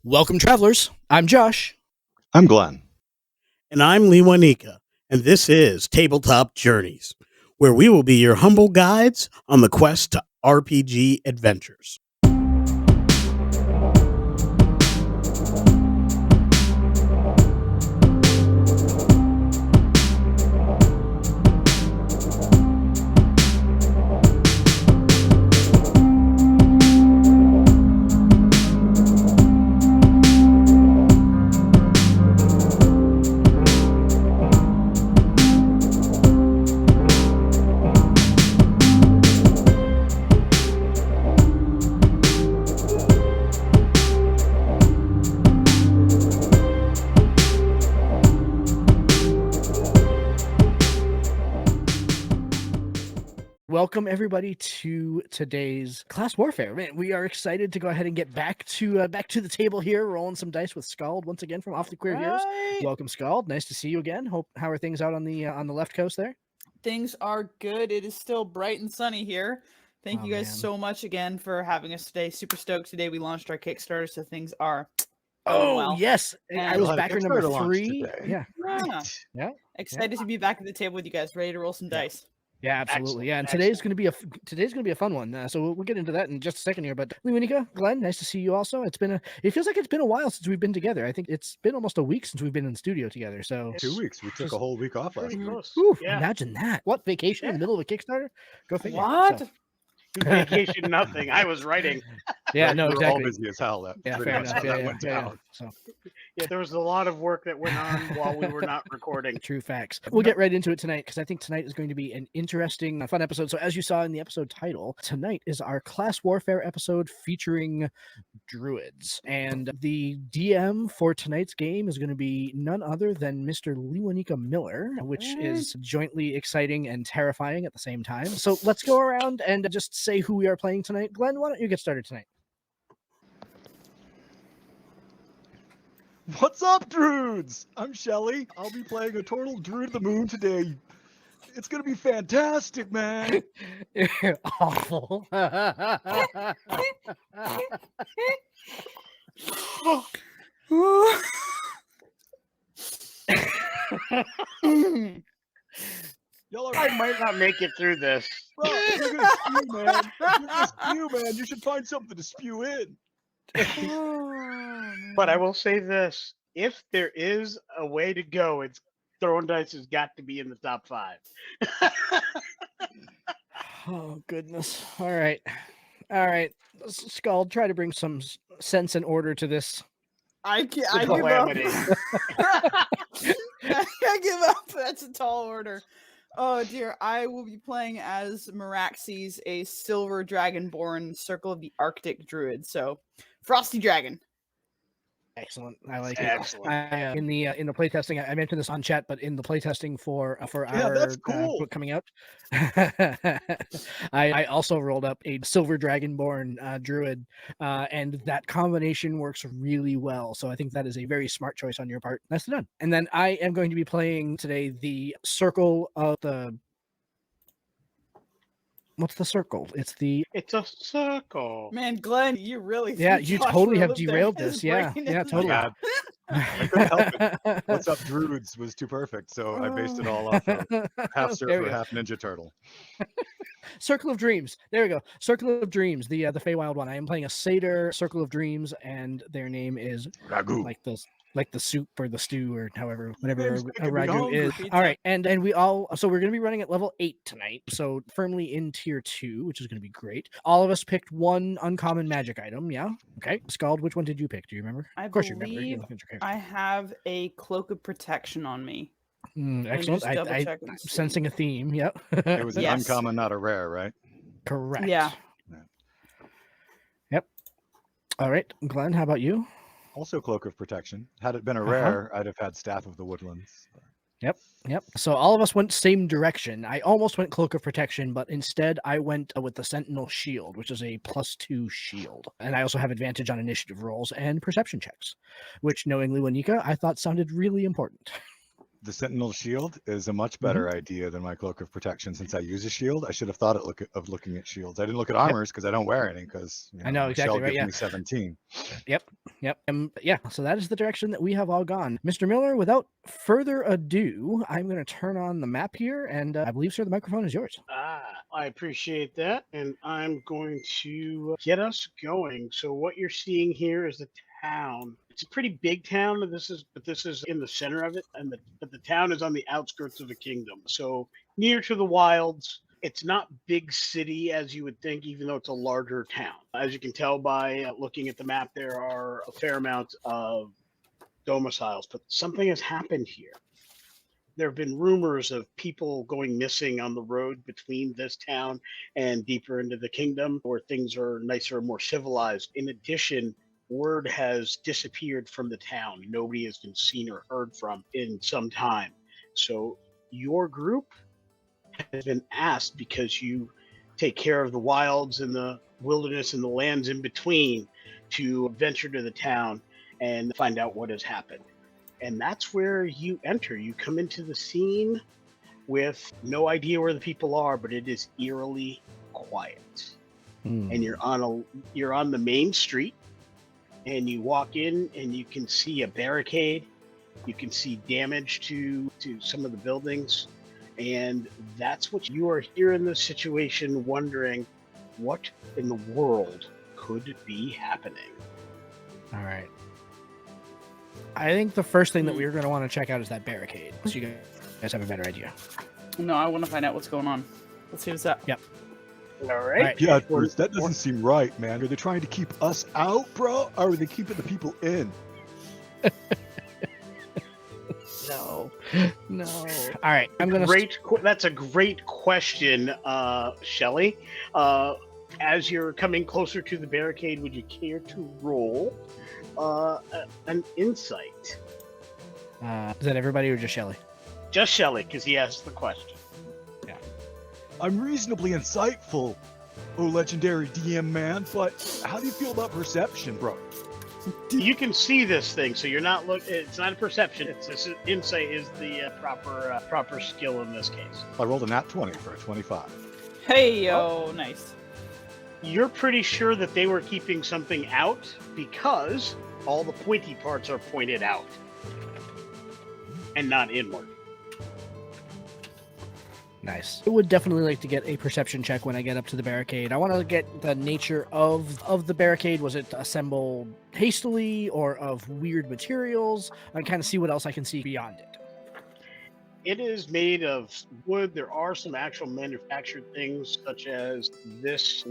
Welcome, travelers. I'm Josh. I'm Glen. And I'm Lewanika, and this is Tabletop Journeys, where we will be your humble guides on the quest to RPG adventures. Welcome everybody to today's Class Warfare. Man, we are excited to go ahead and get back to the table here, rolling some dice with Skald once again from Off the Queer Heroes. Welcome, Skald. Nice to see you again. How are things out on the left coast there? Things are good. It is still bright and sunny here. Thank you guys so much again for having us today. Super stoked today. We launched our Kickstarter, so things are well. Yes, And I was we'll have backer a number Kickstarter launch 3. today. Yeah. Excited to be back at the table with you guys, ready to roll some dice. Yeah, absolutely. Yeah, and today's going to be a fun one. So we'll get into that in just a second here. But Lewanika, Glen, nice to see you also. It feels like it's been a while since we've been together. I think it's been almost a week since we've been in the studio together. So 2 weeks. We took a whole week off last week. Imagine that. What, vacation in the middle of a Kickstarter? Go figure. What? So, Vacation, nothing. I was writing. yeah, no, We were exactly. all busy as hell. That Yeah, pretty fair much enough. how that went down. So Yeah, there was a lot of work that went on while we were not recording. true facts. We'll get right into it tonight because I think tonight is going to be an interesting, fun episode. So as you saw in the episode title, tonight is our Class Warfare episode featuring Druids. And the DM for tonight's game is going to be none other than Mr. Lewanika Miller, which is jointly exciting and terrifying at the same time. So let's go around and just say who we are playing tonight. Glen, why don't you get started tonight? What's up, Druids? I'm Shelly. I'll be playing a total Druid of the Moon today. It's gonna be fantastic, man. Awful. Y'all are I might not make it through this. Bro, you're gonna spew, man. You're gonna spew, man. You should find something to spew in. But I will say this. If there is a way to go, it's throwing dice has got to be in the top 5. Oh, goodness. All right. Skald, try to bring some sense and order to this. I give up. Calamity. I give up. That's a tall order. Oh dear. I will be playing as Meraxes, a silver dragonborn Circle of the Arctic Druid. So, Frosty Dragon. Excellent. I like Excellent. it. In the playtesting, I mentioned this on chat, but in the playtesting for our that's cool. book coming out, I also rolled up a silver dragonborn druid, and that combination works really well. So I think that is a very smart choice on your part. Nicely done. And then I am going to be playing today the Circle of the. What's the circle? It's It's a circle. Man, Glenn, you really Yeah, threw you Josh totally for a have loop there. derailed His this. Yeah, brain yeah, is totally. like- I couldn't help it. What's up, Druids was too perfect, so I based it all off of half There we surfer, go. half ninja turtle. Circle of Dreams. There we go. Circle of Dreams, the Feywild one. I am playing a satyr Circle of Dreams, and their name is Ragu. like the soup or the stew or whatever Name's a making me ragu hungry. is. Pizza. All right, and we're going to be running at level 8 tonight, so firmly in tier 2, which is going to be great. All of us picked one uncommon magic item. Yeah. Okay. Skald, which one did you pick? Do you remember? I Of course you remember. believe You're looking at your character. I have a cloak of protection on me. Excellent. just double I'm check and see. sensing a theme. Yep. It was an Yes. uncommon, not a rare, right? Correct. Yeah. Yep. All right, Glenn, how about you? Also cloak of protection. Had it been a rare, I'd have had staff of the woodlands. Yep. So all of us went same direction. I almost went Cloak of Protection, but instead I went with the Sentinel Shield, which is a +2 shield. And I also have advantage on initiative rolls and perception checks, which, knowing Lewanika, I thought sounded really important. the Sentinel shield is a much better idea than my cloak of protection since I use a shield. I should have thought of looking at shields. I didn't look at armors because I don't wear any because I know exactly shell right. gives Yeah. me 17. Yep. Yeah. So that is the direction that we have all gone. Mr. Miller, without further ado, I'm going to turn on the map here, and I believe, sir, the microphone is yours. I appreciate that, and I'm going to get us going. So what you're seeing here is the town. It's a pretty big town, and this is in the center of it, but the town is on the outskirts of the kingdom, so near to the wilds. It's not big city as you would think, even though it's a larger town. As you can tell by looking at the map, there are a fair amount of domiciles, but something has happened here. There have been rumors of people going missing on the road between this town and deeper into the kingdom, where things are nicer and more civilized. In addition, word has disappeared from the town. Nobody has been seen or heard from in some time. So your group has been asked, because you take care of the wilds and the wilderness and the lands in between, to venture to the town and find out what has happened. And that's where you enter. You come into the scene with no idea where the people are, but it is eerily quiet. And you're on the main street, and you walk in and you can see a barricade. You can see damage to some of the buildings. And that's what you are here in this situation, wondering what in the world could be happening. All right. I think the first thing that we're going to want to check out is that barricade. So you guys have a better idea. No, I want to find out what's going on. Let's see what's up. Yep. All right. Yeah, Bruce, that doesn't seem right, man. Are they trying to keep us out, bro? Or are they keeping the people in? No. All right. I'm going to. That's a great question, Shelly. As you're coming closer to the barricade, would you care to roll an insight? Is that everybody or just Shelly? Just Shelly, because he asked the question. Yeah. I'm reasonably insightful, oh legendary DM man, but how do you feel about perception, bro? You can see this thing, so you're not it's not a perception. It's insight is the proper skill in this case. I rolled a nat 20 for a 25. Hey, yo, nice. You're pretty sure that they were keeping something out because all the pointy parts are pointed out and not inward. Nice. I would definitely like to get a perception check when I get up to the barricade. I want to get the nature of the barricade. Was it assembled hastily or of weird materials? And kind of see what else I can see beyond it. It is made of wood. There are some actual manufactured things, such as this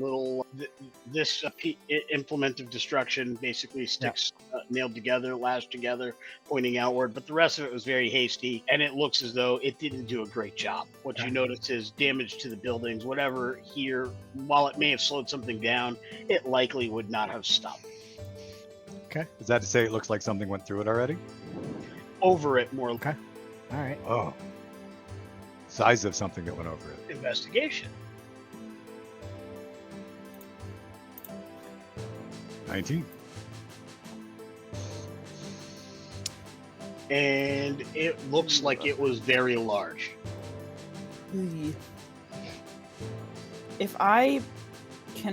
implement of destruction, basically sticks nailed together, lashed together, pointing outward. But the rest of it was very hasty, and it looks as though it didn't do a great job. What you notice is damage to the buildings. Whatever here, while it may have slowed something down, it likely would not have stopped. Okay. Is that to say it looks like something went through it already? Over it, more Okay. All right. Oh. Size of something that went over it. investigation. 19. And it looks like it was very large. Can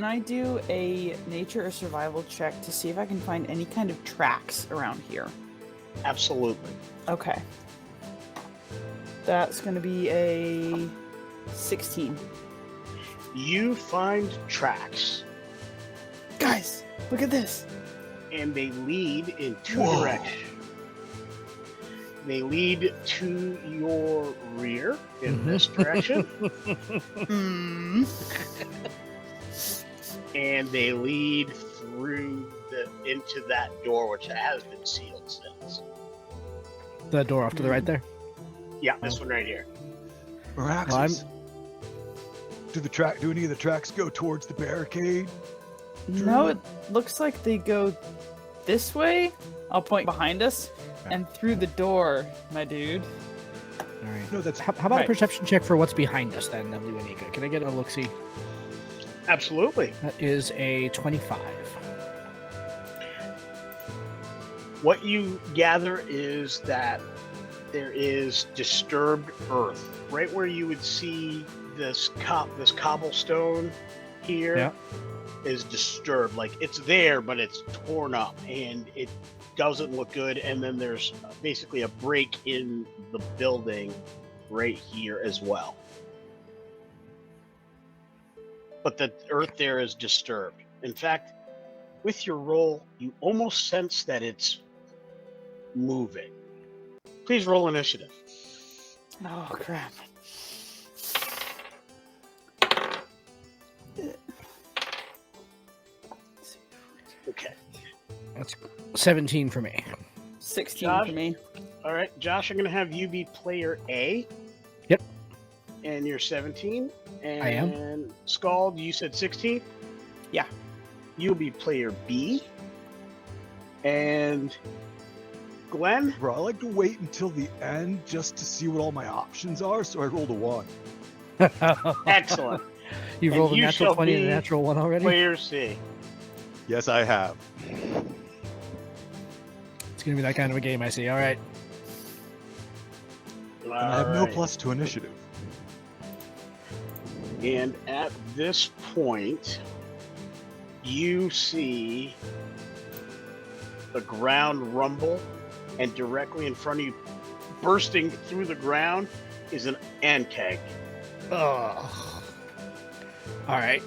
I do a nature or survival check to see if I can find any kind of tracks around here? Absolutely. Okay. That's going to be a 16. You find tracks, Guys, look at this. and they lead in two Whoa. directions. They lead to your rear in this direction, and they lead through into that door, which has been sealed since. The door off to the right there. Yeah, this one right here. Miraxis. Do any of the tracks go towards the barricade? No, it looks like they go this way. I'll point behind us and through the door, my dude. All right. No, that's How about a Right. perception check for what's behind us then, Lewanika? Can I get a look-see? Absolutely. That is a 25. What you gather is that there is disturbed earth. Right where you would see this cobblestone here is disturbed. Like, it's there, but it's torn up, and it doesn't look good. And then there's basically a break in the building right here as well. But the earth there is disturbed. In fact, with your roll, you almost sense that it's moving. Please roll initiative. Oh, crap. Okay. That's 17 for me. 16 Josh? for me. All right, Josh, I'm going to have you be player A. Yep. And you're 17. And I am. Skald, you said 16? Yeah. You'll be player B. And Glen? Bro, I like to wait until the end just to see what all my options are, so I rolled a 1. Excellent. You've And rolled a you natural shall 20 and a be natural 1 already? Player C. Yes, I have. It's going to be that kind of a game, I see. All right. And I have no Alright. plus to initiative. And at this point, you see the ground rumble, and directly in front of you, bursting through the ground, is an Ankheg. Oh. All right.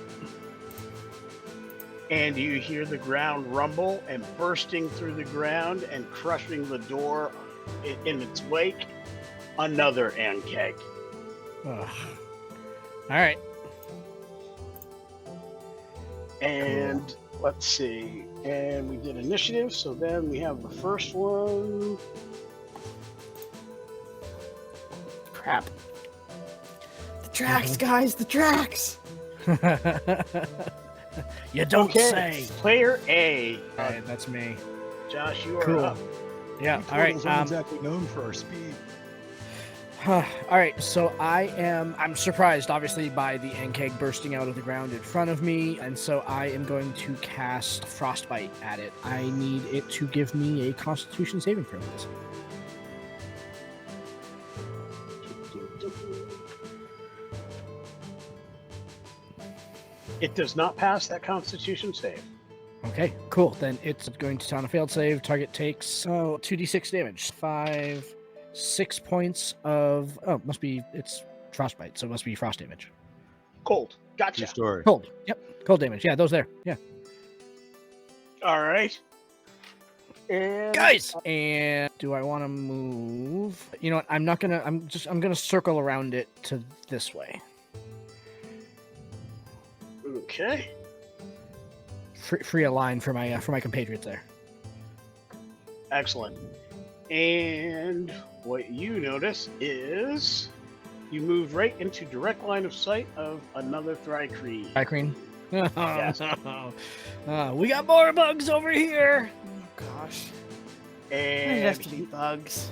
And you hear the ground rumble, and bursting through the ground and crushing the door in its wake, another Ankheg. Ugh. All right. And let's see. And we did initiative, so then we have the first one. Crap. The tracks, guys, the tracks! You don't Okay, say. player A. All right, that's me. Josh, you are Cool. up. Yeah. We All right. turtles aren't exactly known for our speed. All right, so I'm surprised, obviously, by the Ankheg bursting out of the ground in front of me, and so I am going to cast Frostbite at it. I need it to give me a Constitution saving throw, please. It does not pass that Constitution save. Okay, cool. Then it's going to on a failed save. Target takes 2d6 damage. 6 points of it's frostbite, so it must be frost damage. Cold. Gotcha. True story. Cold. Yep. Cold damage. Yeah, those there. Yeah. All right. And Guys! And do I want to move? You know what? I'm gonna circle around it to this way. Okay. Free a line for my compatriots there. Excellent. And what you notice is you moved right into direct line of sight of another Thri Kreen. Thri Kreen. Yes. We got more bugs over here. Oh, gosh. Why did it And have to be bugs?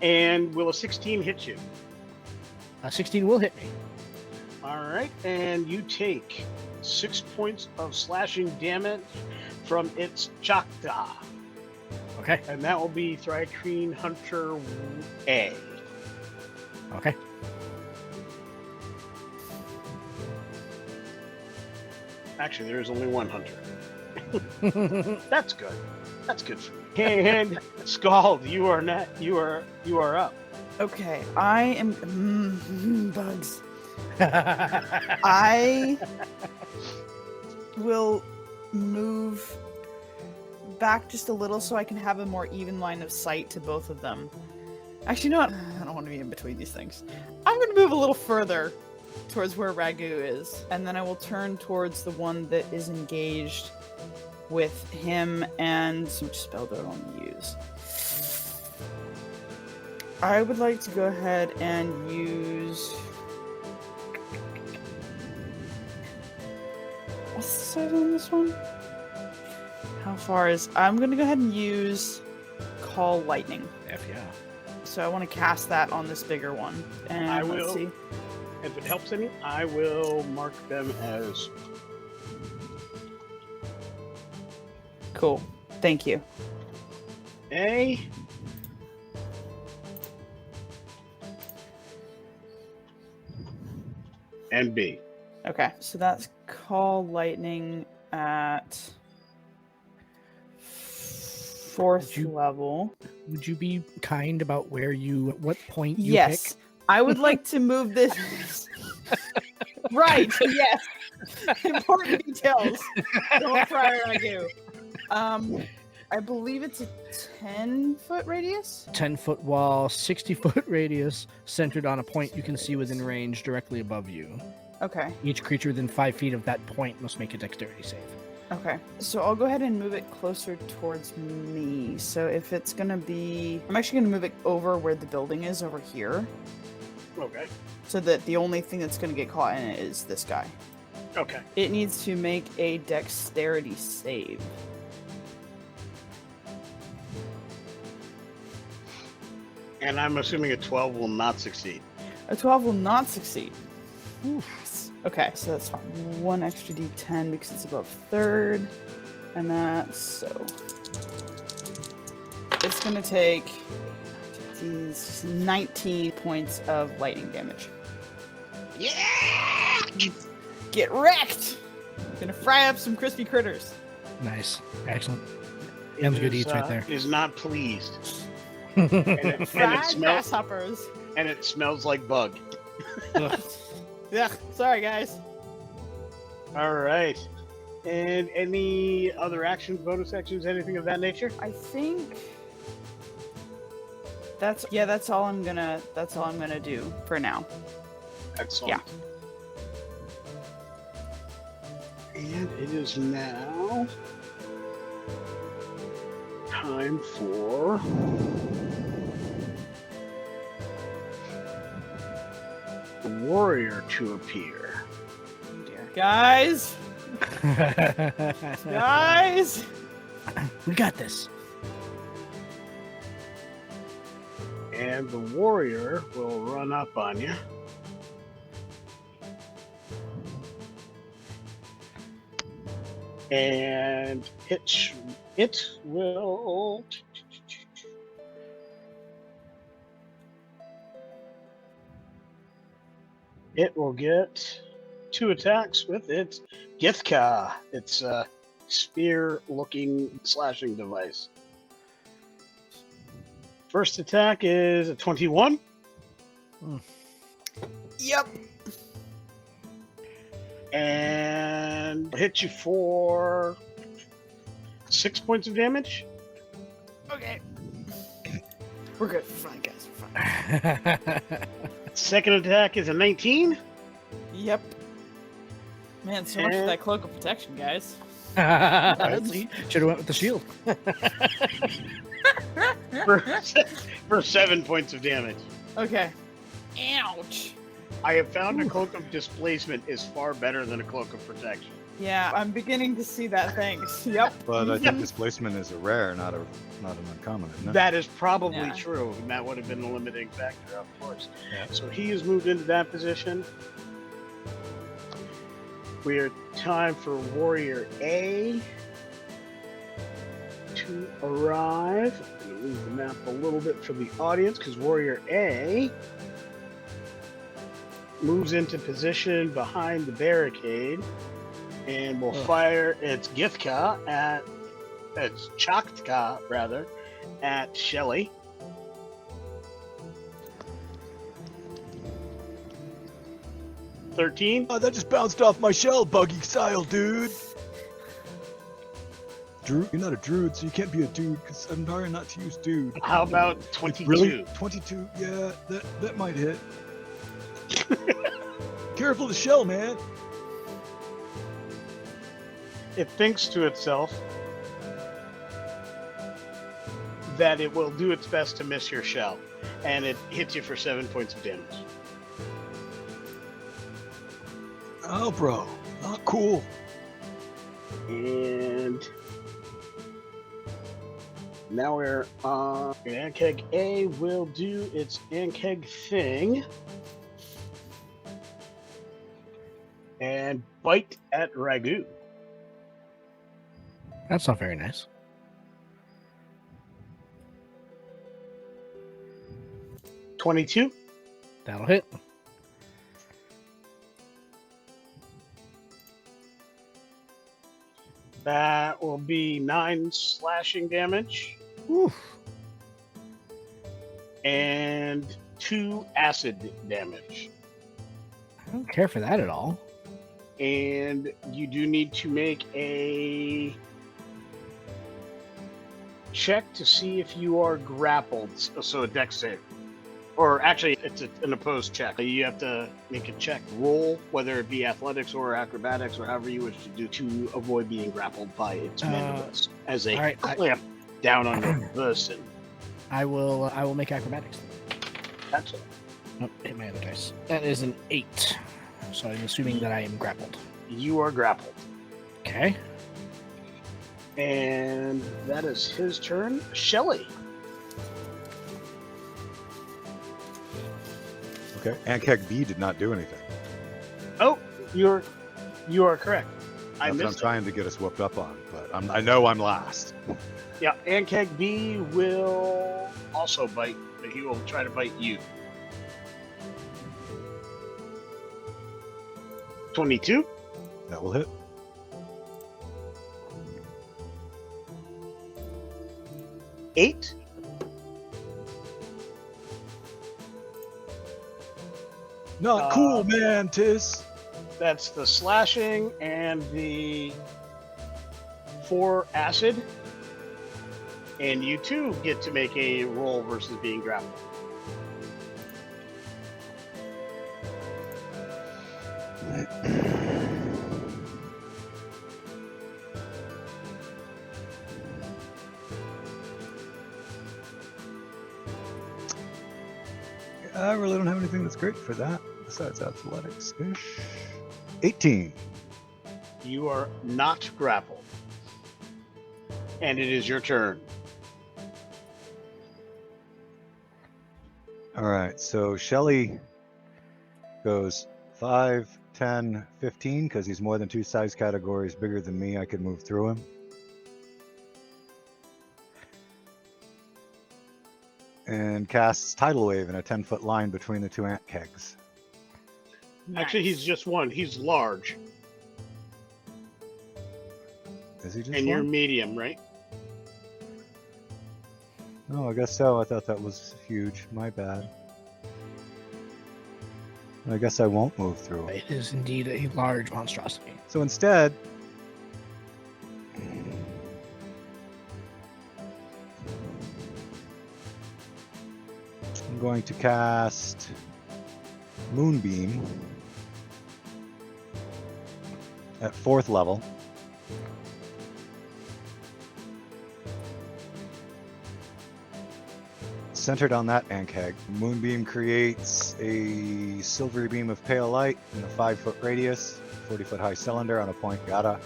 and will a 16 hit you? 16 will hit me. All right, and you take 6 points of slashing damage from its Chakta, Okay. and that will be Thri Kreen Hunter A. Okay. Actually, there is only one hunter. That's good. That's good for me. And Skald, you are up. Okay, I am bugs. I will move back just a little so I can have a more even line of sight to both of them. Actually, you know what? I don't want to be in between these things. I'm going to move a little further towards where Ragu is, and then I will turn towards the one that is engaged with him and which spell do I want to use? I would like to go ahead and use... What's the size on this one? How far is... I'm going to go ahead and use Call Lightning. F yeah. So I want to cast that on this bigger one. And I let's will. see. If it helps any, I will mark them as Cool. Thank you. A. And B. Okay, so that's call lightning at 4th level. Would you be kind about what point you Yes, I would like to move this. Right, yes. Important details. Don't try or I do. I believe it's a 10-foot radius? 10-foot wall, 60-foot radius, centered on a point you can see within range directly above you. Okay. Each creature within 5 feet of that point must make a dexterity save. Okay. So I'll go ahead and move it closer towards me. So if it's going to be... I'm actually going to move it over where the building is, over here. Okay. So that the only thing that's going to get caught in it is this guy. Okay. It needs to make a dexterity save. And I'm assuming a 12 will not succeed. A 12 will not succeed. Oof. Okay, so that's 1 extra d10 because it's above 3rd. And that's so. It's going to take these 19 points of lightning damage. Yeah! Get wrecked! Gonna fry up some crispy critters. Nice. Excellent. M's good eats right there. Is not pleased. And it Fried smells. grasshoppers. And it smells like bug. Yeah, sorry guys. All right. And any other actions, bonus actions, anything of that nature? I think that's all I'm gonna do for now. Excellent. Yeah. And it is now time for the warrior to appear. Oh dear. Guys! Guys! We got this. And the warrior will run up on you. And it will... It will get 2 attacks with its Githka. It's a spear-looking slashing device. First attack is a 21. Yep. And hit you for 6 points of damage. Okay. We're good. We're fine, guys. We're fine. Second attack is a 19. Yep. Man, so much for that cloak of protection, guys. Should have went with the shield. for 7 points of damage. Okay. Ouch. I have found a cloak of displacement is far better than a cloak of protection. Yeah, I'm beginning to see that. Thanks. Yep. But I think displacement is a rare, not an uncommon, isn't it? That is probably Yeah. true, and that would have been the limiting factor, of course. Yeah. So he has moved into that position. We are time for Warrior A to arrive. I'm going to move the map a little bit for the audience because Warrior A moves into position behind the barricade and will fire its Githka its Chaktka rather, at Shelly. $13. Oh, that just bounced off my shell, buggy style, dude. You're not a druid, so you can't be a dude, because I'm trying not to use dude. How about 22? Really? 22? Yeah, that might hit. Careful the shell, man. It thinks to itself that it will do its best to miss your shell, and it hits you for 7 points of damage. Oh, bro. Not cool. And now we're on Ankheg A will do its Ankheg thing and bite at Ragu. That's not very nice. 22. That'll hit. That will be 9 slashing damage Oof. and 2 acid damage. I don't care for that at all. And you do need to make a check to see if you are grappled. So a dex save. Or actually, it's an opposed check. You have to make a check roll, whether it be athletics or acrobatics or however you wish to do, to avoid being grappled by its mandibles as they alright, clamp down on your person. I will make acrobatics. That's it. Oh, hit my other dice. That is an 8. So I'm assuming that I am grappled. You are grappled. Okay. And that is his turn. Shelly. Okay. Ankheg B did not do anything. Oh, you are correct. I That's what I'm missed it. trying to get us whooped up on, but I know I'm last. Yeah, Ankheg B will also bite, but he will try to bite you. 22. That will hit. Eight. Not cool, man, Tis. That's the slashing and the 4 acid. And you too get to make a roll versus being grappled. I really don't have anything that's great for that besides athletics-ish. 18. You are not grappled. And it is your turn. All right, so Shelly goes 5, 10, 15, because he's more than 2 size categories bigger than me. I could move through him. And casts Tidal Wave in a 10-foot line between the 2 Ankhegs. Actually, he's just one. He's large. Is he just And you're one? medium, right? Oh, I guess so. I thought that was huge. My bad. I guess I won't move through. It is indeed a large monstrosity. So instead, I'm going to cast Moonbeam at 4th level. Centered on that Ankheg. Moonbeam creates a silvery beam of pale light in a 5-foot radius, 40-foot high cylinder on a point. Yada.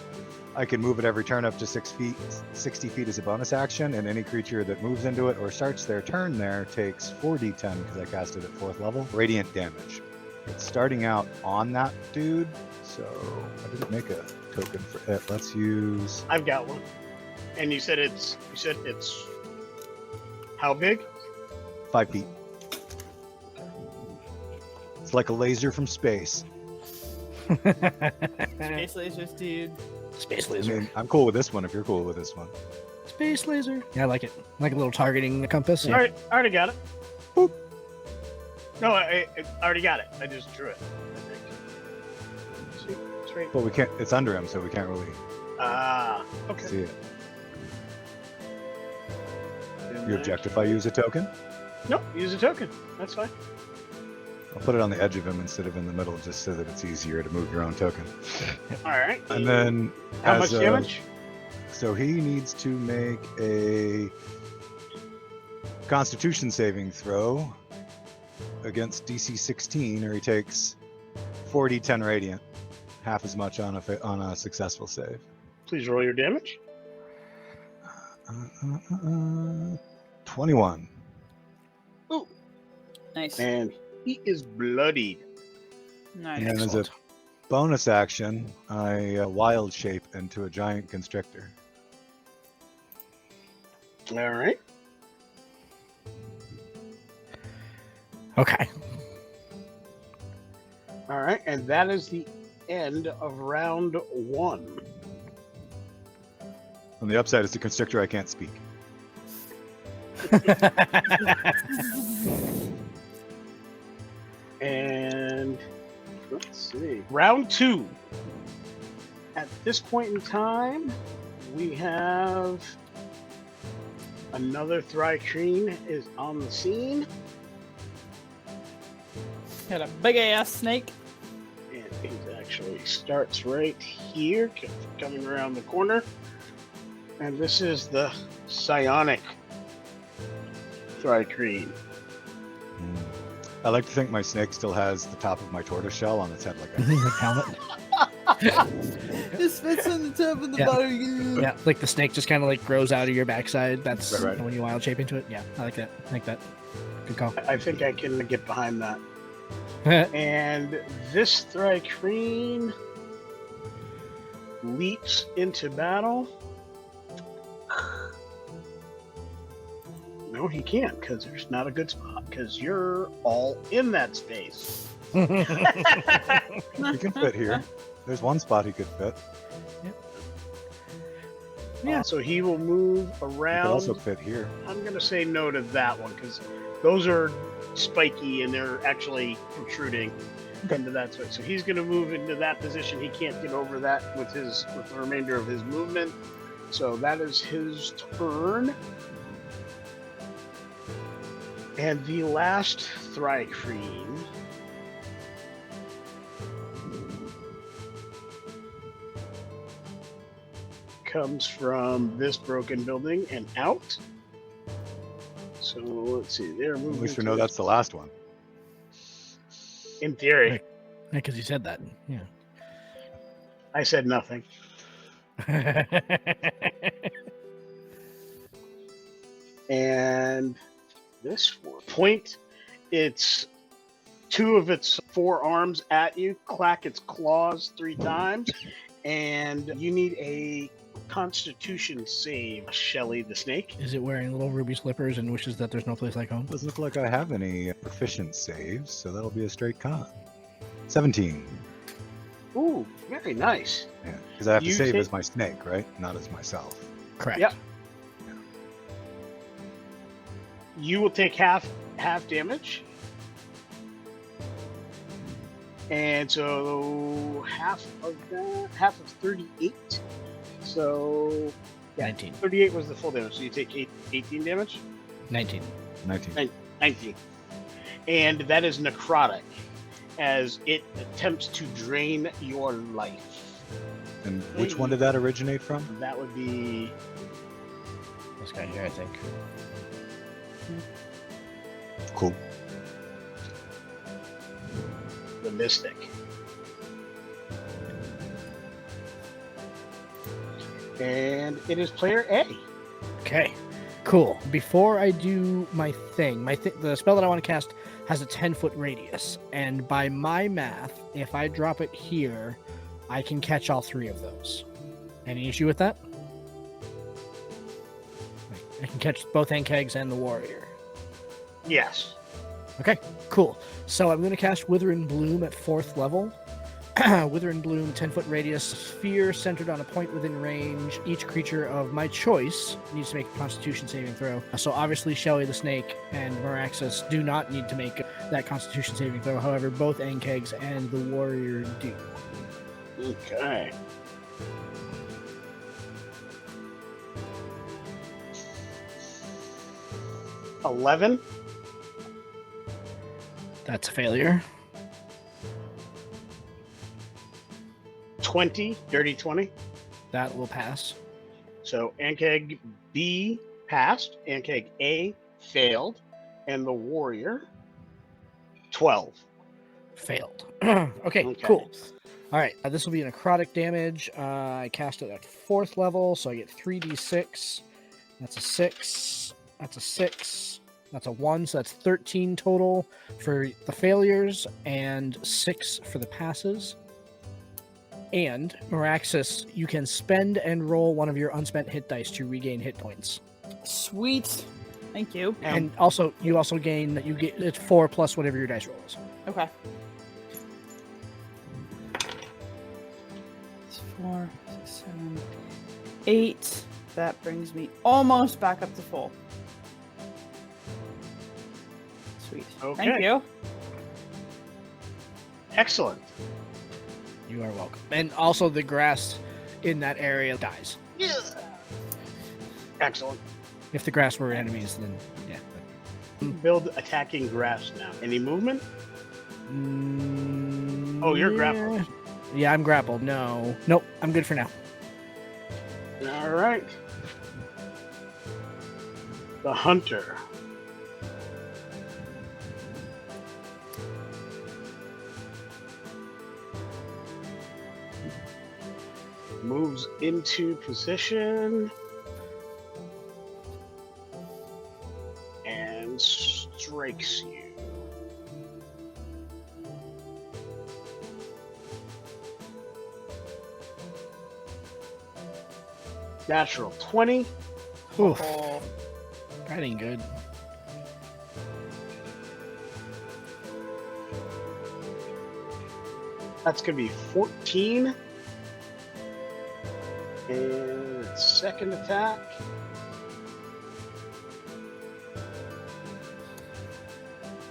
I can move it every turn up to 6 feet. 60 feet is a bonus action, and any creature that moves into it or starts their turn there takes 4d10 because I cast it at 4th level. Radiant damage. It's starting out on that dude, so I didn't make a token for it. Let's use. I've got one. And you said it's how big? 5 feet. It's like a laser from space. Space lasers, dude. Space I laser. mean, I'm cool with this one if you're cool with this one. Space laser. Yeah, I like it. Like a little targeting compass. Yeah. All right, I already got it. Boop. No, I already got it. I just drew it. I think. See, it's right. But we can't. It's under him, so we can't really Okay. see it. You object if I use a token? Nope, use a token. That's fine. I'll put it on the edge of him instead of in the middle, just so that it's easier to move your own token. All right. And then, How much damage? So he needs to make a Constitution saving throw against DC 16, or he takes 4d10 radiant, half as much on a successful save. Please roll your damage. 21. Nice. And he is bloodied. Nice. And then as a bonus action, I wild shape into a giant constrictor. All right. Okay. All right, and that is the end of round 1. On the upside, it's a constrictor I can't speak. And let's see. Round 2. At this point in time, we have another Thri Kreen is on the scene. Got a big ass snake. And it actually starts right here, coming around the corner. And this is the psionic Thri Kreen. I like to think my snake still has the top of my tortoise shell on its head like a Helmet. This fits on the top of the Yeah. bottom. Yeah, like the snake just kind of like grows out of your backside. That's Right. when you wild shape into it. Yeah, I like that. I like that. Good call. I think I can get behind that. And this Thri Kreen leaps into battle. No, he can't, because there's not a good spot, because you're all in that space. He can fit here. There's one spot he could fit. Yeah. So he will move He could around. also fit here. I'm going to say no to that one, because those are spiky and they're actually protruding into that space. So he's going to move into that position. He can't get over that with the remainder of his movement. So that is his turn. And the last Thri Kreen comes from this broken building and out. So let's see, they're moving. At least we to know this- that's the last one. in theory. Right. Yeah, because you said that. Yeah. I said nothing. And this one point its 2 of its 4 arms at you, clack its claws 3 times, and you need a Constitution save, Shelly the snake. Is it wearing little ruby slippers and wishes that there's no place like home? Doesn't look like I have any proficient saves, so that'll be a straight con. 17. Ooh, very nice. Yeah, because I have to You save take- as my snake, right? Not as myself. Correct. Yep. You will take half damage. And so half of 38. So yeah, 19. 38 was the full damage. So you take 18 damage? 19. 19. 19. And that is necrotic, as it attempts to drain your life. And which one did that originate from? That would be This guy here, I think. Cool. the mystic. And it is player A. Okay, cool. Before I do my thing, the spell that I want to cast has a 10-foot radius, and by my math, if I drop it here, I can catch all 3 of those. Any issue with that? I can catch both Ankhegs and the warrior. Yes. Okay, cool. So I'm going to cast Wither and Bloom at 4th level. Wither and Bloom, 10-foot radius, sphere centered on a point within range. Each creature of my choice needs to make a Constitution saving throw. So obviously Shelly the Snake and Meraxis do not need to make that Constitution saving throw. However, both Ankegs and the warrior do. Okay. $11. That's a failure. 20. Dirty 20. That will pass. So Ankheg B passed. Ankheg A failed. And the warrior 12. Failed. Okay, cool. All right, this will be necrotic damage. I cast it at 4th level, so I get 3d6. That's a 6. That's a 6. That's a 1, so that's 13 total for the failures and 6 for the passes. And, Meraxis, you can spend and roll one of your unspent hit dice to regain hit points. Sweet. Thank you. And also, you also gain, it's 4 plus whatever your dice roll is. Okay. It's 4, 6, 7, 8. That brings me almost back up to full. Sweet. Okay. Thank you. Excellent. You are welcome. And also, the grass in that area dies. Excellent. If the grass were enemies, then yeah. Build attacking grass now. Any movement? Oh, you're grappled. Yeah, I'm grappled. Nope, I'm good for now. All right. The hunter. Moves into position and strikes you. Natural 20. Oof, Oh, that ain't good. That's going to be 14. And second attack.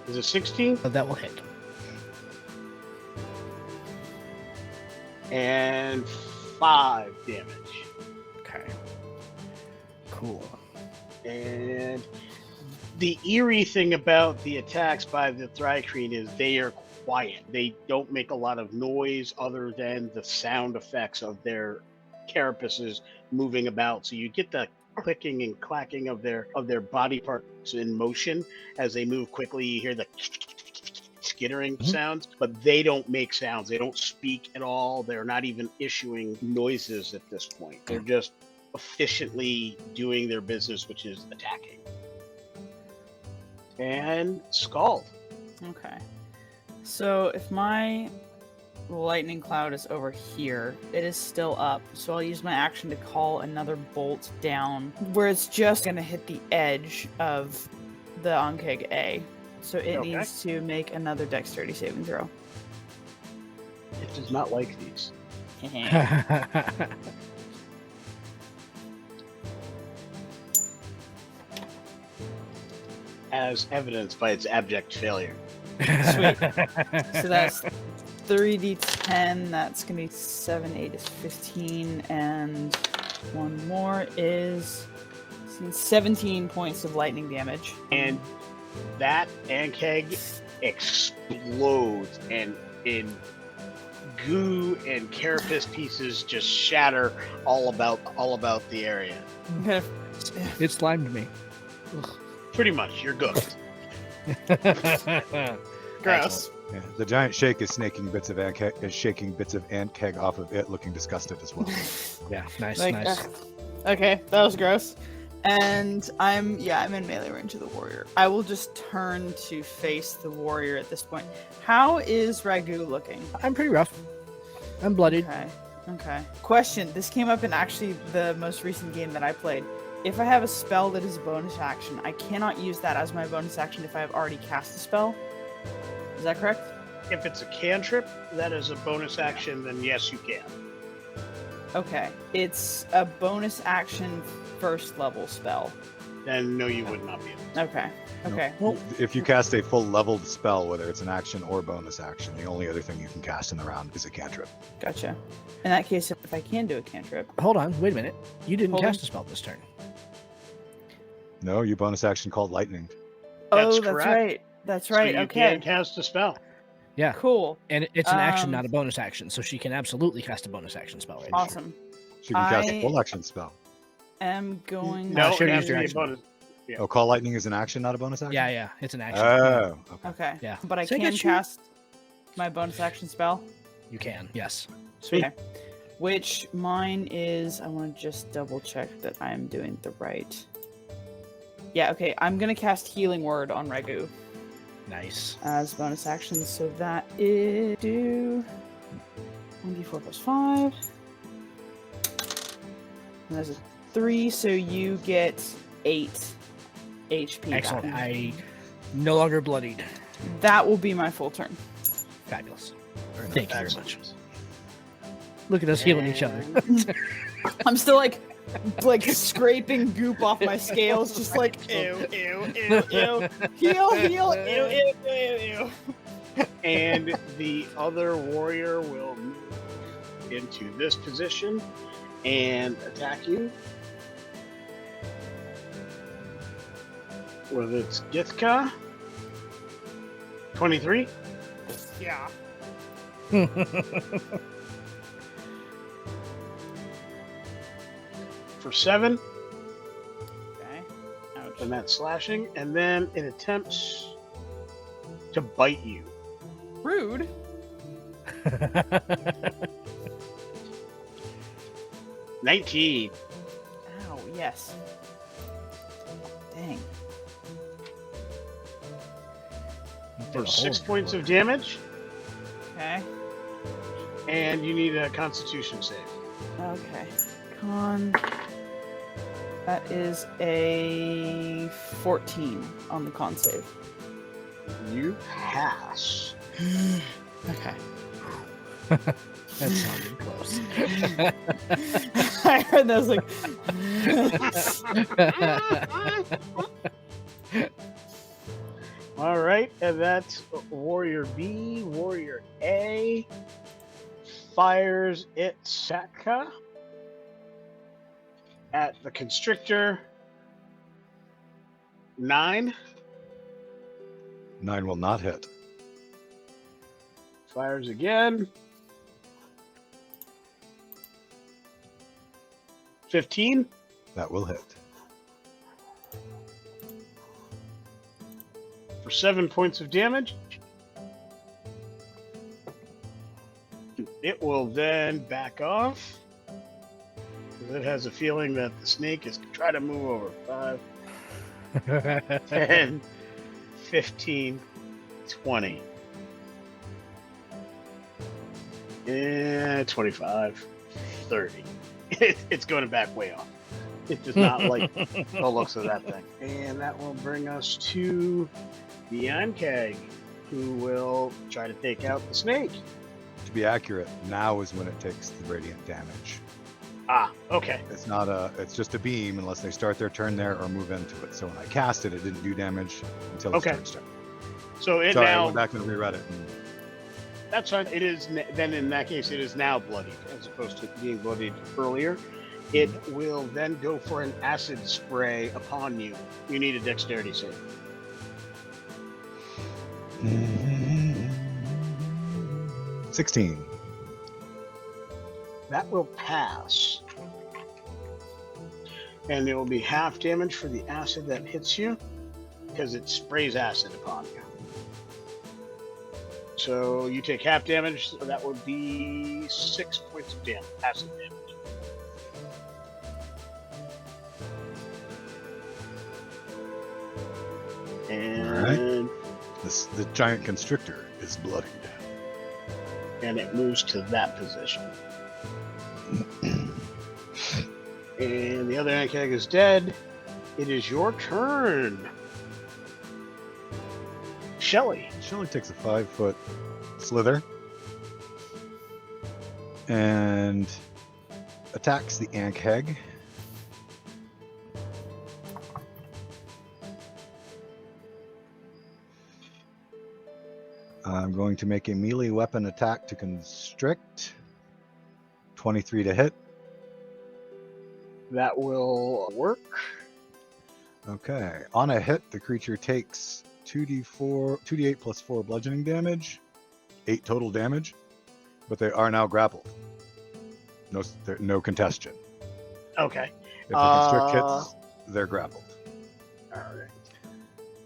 Is it 16? That will hit. And 5 damage. Okay. Cool. And the eerie thing about the attacks by the Thri Kreen is they are quiet. They don't make a lot of noise other than the sound effects of their carapaces moving about. So you get the clicking and clacking of their body parts in motion as they move quickly. You hear the skittering sounds, but they don't make sounds. They don't speak at all. They're not even issuing noises at this point. They're just efficiently doing their business, which is attacking. And Skald. okay. So if my lightning cloud is over here, it is still up. So I'll use my action to call another bolt down where it's just going to hit the edge of the Ankheg A. So it Okay. needs to make another dexterity saving throw. It does not like these. As evidenced by its abject failure. Sweet. So that's 3d10. That's going to be 7, 8 is 15. And one more is 17 points of lightning damage. And that Ankheg explodes, and in goo and carapace pieces just shatter all about the area. It slimed me. Pretty much, you're good. Gross. Yeah, the giant shake is shaking bits of Ankheg off of it, looking disgusted as well. Yeah, nice, Like, nice. Okay, that was gross. And I'm in melee range of the warrior. I will just turn to face the warrior at this point. How is Ragu looking? I'm pretty rough. I'm bloodied. Okay. Question. This came up in actually the most recent game that I played. If I have a spell that is a bonus action, I cannot use that as my bonus action if I have already cast a spell. Is that correct? If it's a cantrip that is a bonus action, then yes, you can. Okay. It's a bonus action first level spell. Then no, you would not be able to. Okay. Okay. Well, If you cast a full leveled spell, whether it's an action or bonus action, the only other thing you can cast in the round is a cantrip. Gotcha. In that case, if I can do a cantrip. hold on, wait a minute. You didn't Hold cast on. a spell this turn. No, you bonus action called lightning. That's Oh, that's correct. right. That's right. So you Okay. can cast a spell. Yeah, Cool. and it's an action, Um, not a bonus action, so she can absolutely cast a bonus action spell. Right? Awesome. She can cast I- a full action spell. Am going. No, sure, it use has to your be a action. bonus. Yeah. Oh, call lightning is an action, not a bonus action? Yeah, it's an action. Oh, okay. Okay. Yeah. But I So I can guess you- cast my bonus action spell. You can, yes. Okay. Which mine is. I want to just double check that I am doing the right. Yeah. Okay. I'm gonna cast Healing Word on Ragu Nice. as bonus action. So that is do 1d4 plus 5. And there's a 3, so you get 8 HP Excellent. back. I no longer bloodied. That will be my full turn. Fabulous. Very nice. Thank you very Excellent. much. Look at us healing each other. I'm still like scraping goop off my scales, just like ew, ew, ew, ew, heal, heal, ew, ew, ew, ew. And the other warrior will move into this position and attack you with its Githka. 23. Yeah. For 7, Okay. Ouch. and that's slashing, and then it attempts to bite you. Rude. 19. Ow. Yes. Dang. For 6 points of damage, Okay. and you need a Constitution save. Okay. Con. That is a 14 on the con save. You pass. Okay. That sounded close. I heard that, I was like, All right, and that's Warrior B. Warrior A fires its Satka at the Constrictor. 9. 9 will not hit. Fires again. 15. That will hit. For 7 points of damage. It will then back off. It has a feeling that the snake is trying to move over. 5, 10, 15, 20. And 25, 30. It's going back way off. It does not like the looks of that thing. And that will bring us to the Ankheg, who will try to take out the snake. To be accurate, now is when it takes the radiant damage. Ah, okay. It's not a. It's just a beam unless they start their turn there or move into it. So when I cast it, it didn't do damage until its Okay. turn started. So it Sorry, I now. went back and reread it. And That's fine. It is then in that case it is now bloodied as opposed to being bloodied earlier. It will then go for an acid spray upon you. You need a dexterity save. 16. That will pass. And there will be half damage for the acid that hits you because it sprays acid upon you. So you take half damage, so that would be 6 points of damage, acid damage. And The giant constrictor is bloodied. and it moves to that position. And the other Ankheg is dead. It is your turn. Shelly. Shelly takes a 5-foot slither and attacks the Ankheg. I'm going to make a melee weapon attack to constrict. 23 to hit. That will work. Okay. On a hit, the creature takes 2d8 plus 4 bludgeoning damage, 8 total damage, but they are now grappled. No contestation. Okay. If the constrict hits, they're grappled. All right.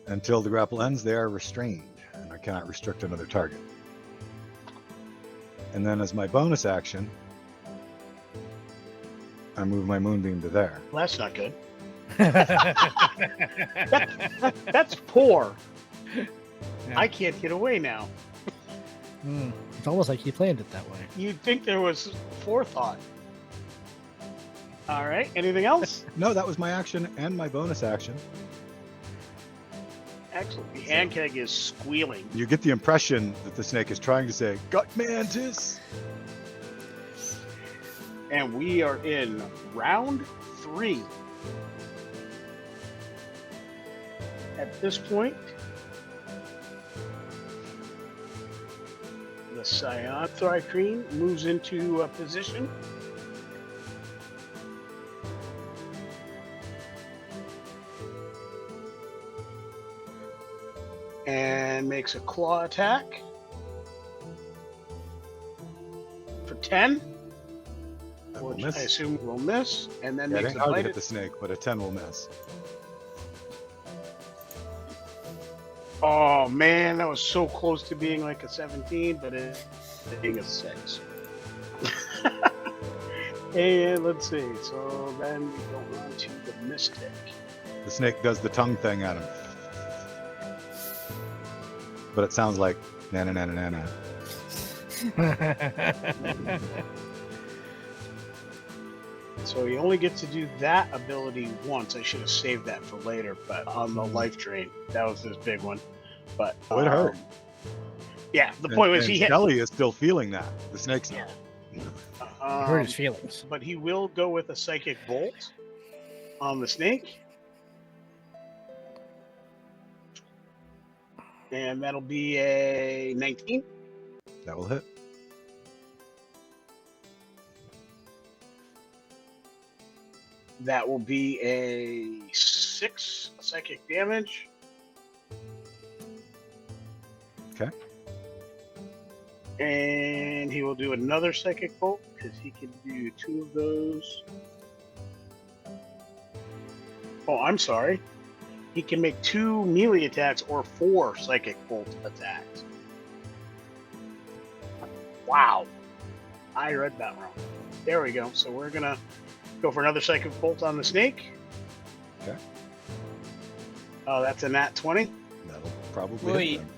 Until the grapple ends, they are restrained, and I cannot restrict another target. And then as my bonus action, I move my moonbeam to there. Well, that's not good. That's poor. Yeah. I can't get away now. It's almost like he planned it that way. You'd think there was forethought. All right. Anything else? No, that was my action and my bonus action. Excellent. The Ankheg is squealing. You get the impression that the snake is trying to say, "Gut mantis." And we are in round 3. At this point, the Scion Thri Kreen moves into position. And makes a claw attack for 10. That will Which miss. I assume will miss, and then Yeah, it makes ain't a hard to bite. hit the snake, but a 10 will miss. Oh man, that was so close to being like a 17, but it's being a 6. And let's see. So then we go on to the Mystic. The snake does the tongue thing at him. But it sounds like na na na na na. So he only gets to do that ability once. I should have saved that for later, but on the life drain, that was his big one. But Oh, it hurt. Yeah, the point was and he hit. Shelly is still feeling that. The snake's not. Hurt his feelings. But he will go with a Psychic Bolt on the snake. And that'll be a 19. That will hit. That will be a 6 psychic damage. Okay. And he will do another Psychic Bolt because he can do 2 of those. Oh, I'm sorry. He can make 2 melee attacks or 4 Psychic Bolt attacks. Wow. I read that wrong. There we go. So we're going to go for another Psychic Bolt on the snake. Okay. Oh, that's a nat 20. That'll probably Wait. hit them.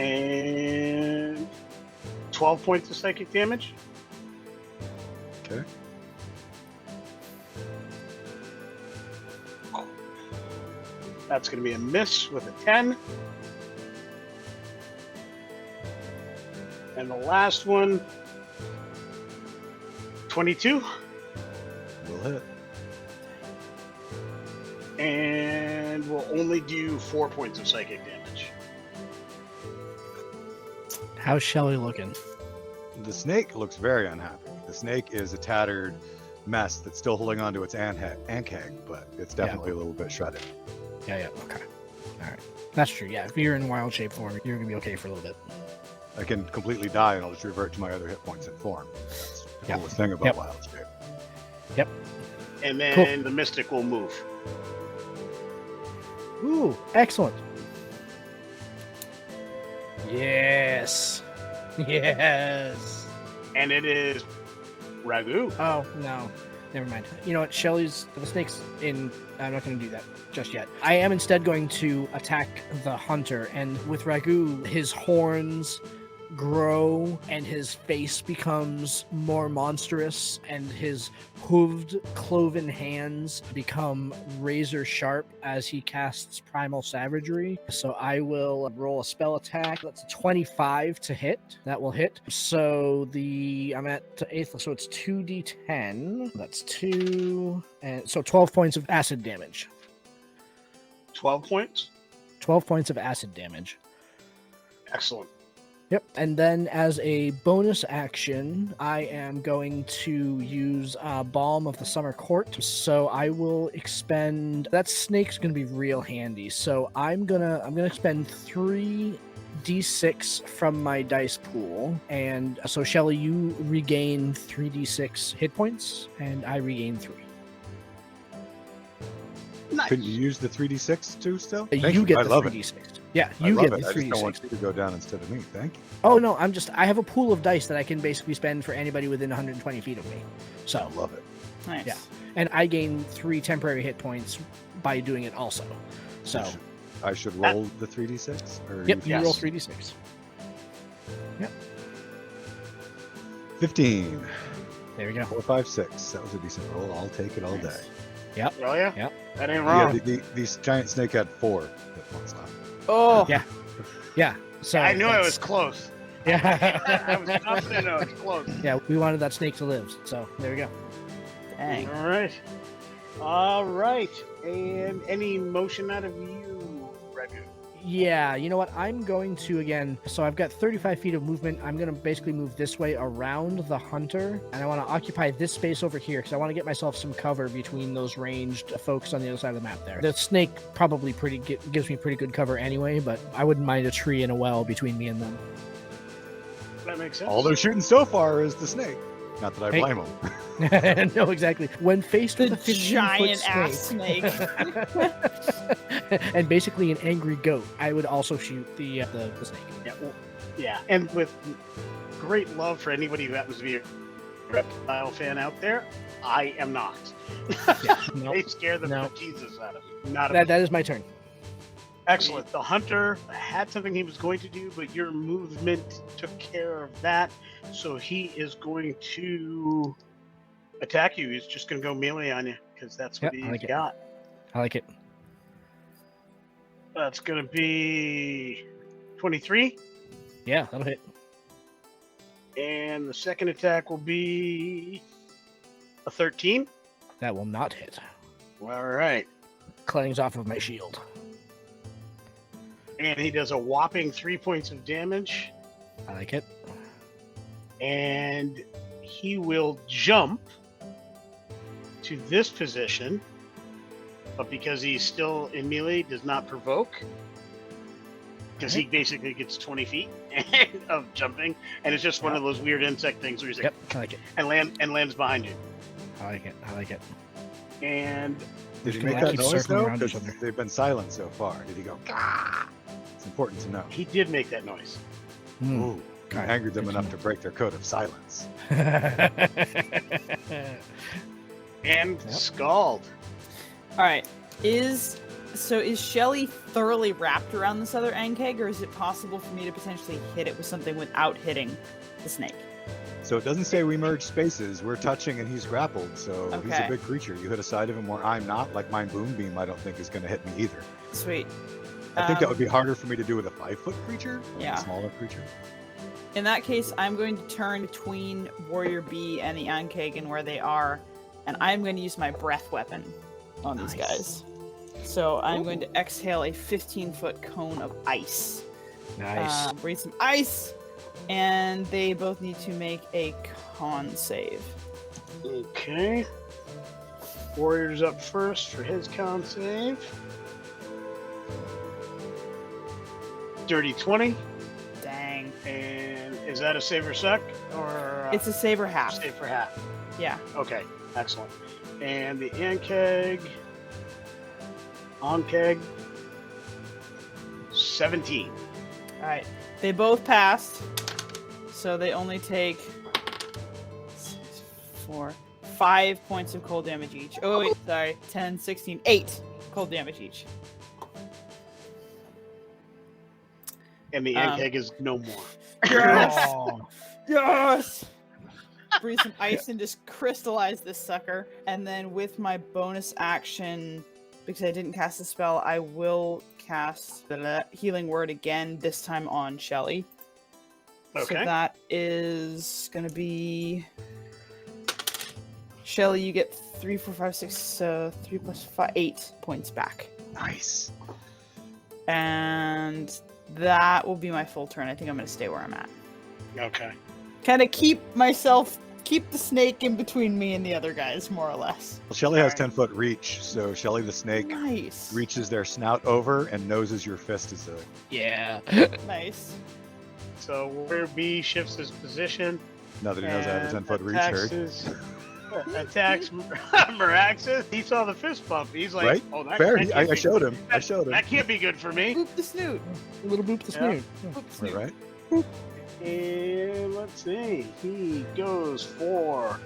And 12 points of psychic damage. Okay. That's going to be a miss with a 10. And the last one, 22. Will hit. And we'll only do 4 points of psychic damage. How's Shelly looking? The snake looks very unhappy. The snake is a tattered mess that's still holding on to its Ankheg, but it's definitely a little bit shredded. Yeah, okay. Alright. That's true, yeah. If you're in wild shape form, you're gonna be okay for a little bit. I can completely die and I'll just revert to my other hit points in form. That's the Yep. coolest thing about Yep. wild shape. Yep. And then the mystic will move. Ooh, excellent. Yes. Yes. And it is Ragu. Oh, no. Never mind. You know what? Shelly's... The snake's in... I'm not going to do that just yet. I am instead going to attack the hunter. And with Ragu, his horns grow and his face becomes more monstrous and his hooved cloven hands become razor sharp as he casts primal savagery. So I will roll a spell attack. That's a 25 to hit. That will hit. So I'm at 8th, so it's 2d10. That's 2 and so 12 points of acid damage. 12 points. 12 points of acid damage. Excellent. Yep. And then as a bonus action, I am going to use Balm of the Summer Court. So I will expend... That snake's going to be real handy. So I'm gonna expend 3d6 from my dice pool. And so Shelly, you regain 3d6 hit points, and I regain 3. Nice. Couldn't you use the 3d6 too still? You Thank get I the love 3d6. it. Yeah, I you love get it. the I just don't 3d6. want you to go down instead of me. Thank you. Oh no, I have a pool of dice that I can basically spend for anybody within 120 feet of me. So I love it. Nice. Yeah. And I gain 3 temporary hit points by doing it also. So, I should roll the 3d6? Or yep, you Yes. roll 3d6. 15. There we go. 4, 5, 6. That was a decent roll. I'll take it all Nice. day. Yep. Oh yeah. Yep. That ain't Yeah, wrong. these giant snake had 4 hit points left. Oh, Yeah. Yeah. So I knew I that's- was close. Yeah. I was confident I was close. Yeah, we wanted that snake to live. So there we go. dang. All right. All right. And any motion out of you, Regu? Yeah, you know what? I'm going to again. So I've got 35 feet of movement. I'm going to basically move this way around the hunter, and I want to occupy this space over here because I want to get myself some cover between those ranged folks on the other side of the map. There, the snake probably gives me pretty good cover anyway, but I wouldn't mind a tree and a well between me and them. That makes sense. All they're shooting so far is the snake. Not that I Hey. blame them. No, exactly. When faced The with a 15-foot giant ass snake, snake. and basically an angry goat, I would also shoot the snake. Yeah, well, yeah. And with great love for anybody who happens to be a reptile fan out there, I am not. Yeah, no, They scare the No. Jesus out of me. Not a that is my turn. Excellent. The hunter had something he was going to do, but your movement took care of that. So he is going to attack you. He's just going to go melee on you because that's what Yep, I he's like it. got. I like it. That's going to be 23. Yeah, that'll hit. And the second attack will be a 13. That will not hit. All right. Clangs off of my shield. And he does a whopping 3 points of damage. I like it. And he will jump to this position, but because he's still in melee, does not provoke. Because he basically gets 20 feet of jumping, and it's just one of those weird insect things where he's like, Yep, I like it. and lands behind you. I like it. I like it. And Did he gonna make that keep noise circling though? around each Because other. they've been silent so far. Did he go? Gah! It's important to know. he did make that noise. Hmm. Ooh, you Alright, angered them good to enough know. to break their code of silence. And Yep. Skald. All right. Is Shelly thoroughly wrapped around this other Ankheg, or is it possible for me to potentially hit it with something without hitting the snake? So it doesn't say we merge spaces. We're touching and he's grappled, so he's Okay. a big creature. You hit a side of him where I'm not, like my boom beam, I don't think is going to hit me either. Sweet. I think that would be harder for me to do with a 5-foot creature, like Yeah. a smaller creature. In that case, I'm going to turn between Warrior B and the Ankheg and where they are, and I'm going to use my breath weapon on these Nice. guys. So I'm going to exhale a 15-foot cone of ice. Nice. Breathe some ice, and they both need to make a con save. Okay. Warrior's up first for his con save. Dirty 20. Dang. And is that a save or suck? Or It's a save or half. save for half? Yeah. Okay, excellent. And the Ankheg, 17. All right. They both passed, so they only take 5 points of cold damage each. Oh, wait, sorry. 10, 16, 8 cold damage each. And the Ankheg is no more. Yes! Oh. Yes! Breathe some ice and just crystallize this sucker. And then with my bonus action, because I didn't cast the spell, I will cast the healing word again, this time on Shelly. So Okay. that is going to be... Shelly, you get 3, 4, 5, 6, 3 plus 5, 8 points back. Nice. And that will be my full turn. I think I'm going to stay where I'm at. Okay. Kind of keep the snake in between me and the other guys, more or less. Well, Shelly has Alright. 10-foot reach, so Shelly the snake Nice. reaches their snout over and noses your fist as a... Yeah. Nice. So Warrior B shifts his position. Now that he knows I have a and 10-foot reach, attacks Hurd. attacks Meraxis. He saw the fist bump. He's like, Right? oh, that, Fair, that I can't be- showed him. I showed him. That can't be good for me. Boop the snoot. A little boop the Yeah. snoot. Boop the snoot. Right? And let's see. He goes for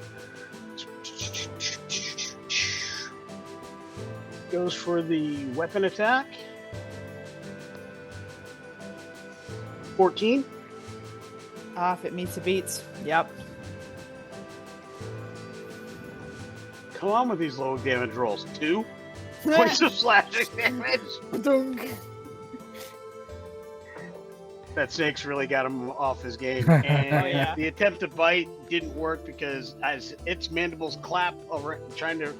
the weapon attack. 14. Ah, if it meets, it beats. Yep. Come on with these low damage rolls. 2 points of slashing damage. That snake's really got him off his game. And yeah. the attempt to bite didn't work because as its mandibles clap over trying to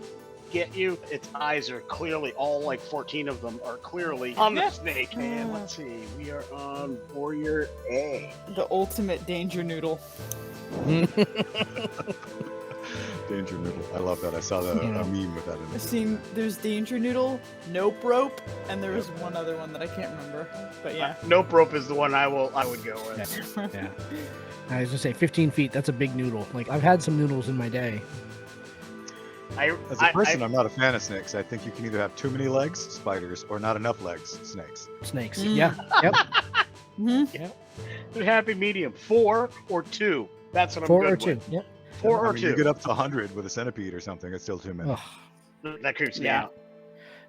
get you, its eyes are clearly, all like 14 of them are clearly on the snake. And let's see, we are on Warrior A. The ultimate danger noodle. Danger noodle. I love that. I saw a meme with that in I've it. seen there's danger noodle, nope rope, and there was one other one that I can't remember. But yeah. Nope rope is the one I would go with. Yeah. I was gonna say 15 feet. That's a big noodle. Like I've had some noodles in my day. As a person, I'm not a fan of snakes. I think you can either have too many legs, spiders, or not enough legs, snakes. Snakes. Mm. Yeah. Yep. The happy medium, 4 or 2. That's what I'm 4 good or 2. with. Yep. 4 I or mean, 2. you get up to 100 with a centipede or something. It's still too many. Ugh. That creeps me Yeah. out.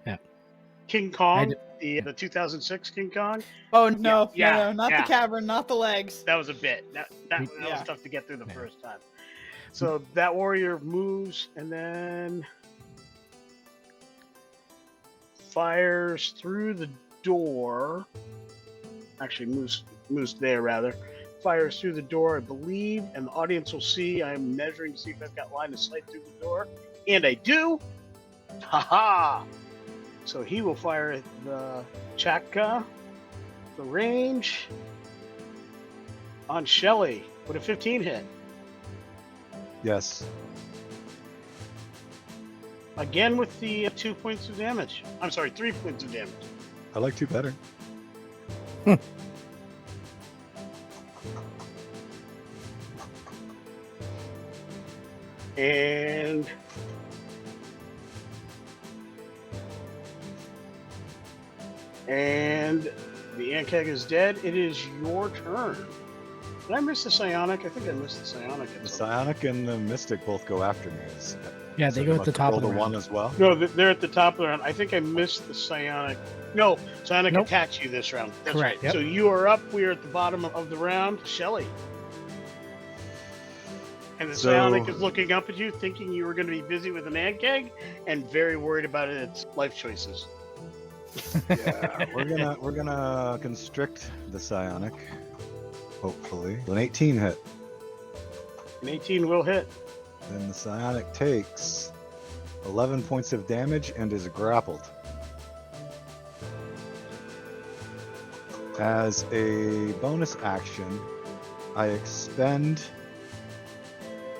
Yeah. King Kong, the 2006 King Kong. Oh no, Yeah, no, not yeah. the cavern, not the legs. That was a bit. That was Yeah. tough to get through the Yeah. first time. So that warrior moves and then fires through the door. Actually, moves there rather. Fires through the door, I believe, and the audience will see. I'm measuring to see if I've got line of sight through the door, and I do. Haha! So he will fire the Chaka, the range on Shelly with a 15 hit. Yes. Again with the 2 points of damage. I'm sorry, 3 points of damage. I like 2 better. And the Ankheg is dead. It is your turn. Did I miss the psionic? I think I missed the psionic. The psionic and the mystic both go after me. Yeah, they go at the top of the one round. as well. No, they're at the top of the round. I think I missed the psionic. No, psionic Nope. attacks you this round. That's Correct, right. yep. So you are up. We are at the bottom of the round. Shelly. And the So- psionic is looking up at you, thinking you were going to be busy with an Ankheg, and very worried about its life choices. Yeah, we're gonna constrict the psionic. Hopefully, an 18 hit. An 18 will hit. Then the psionic takes 11 points of damage and is grappled. As a bonus action, I expend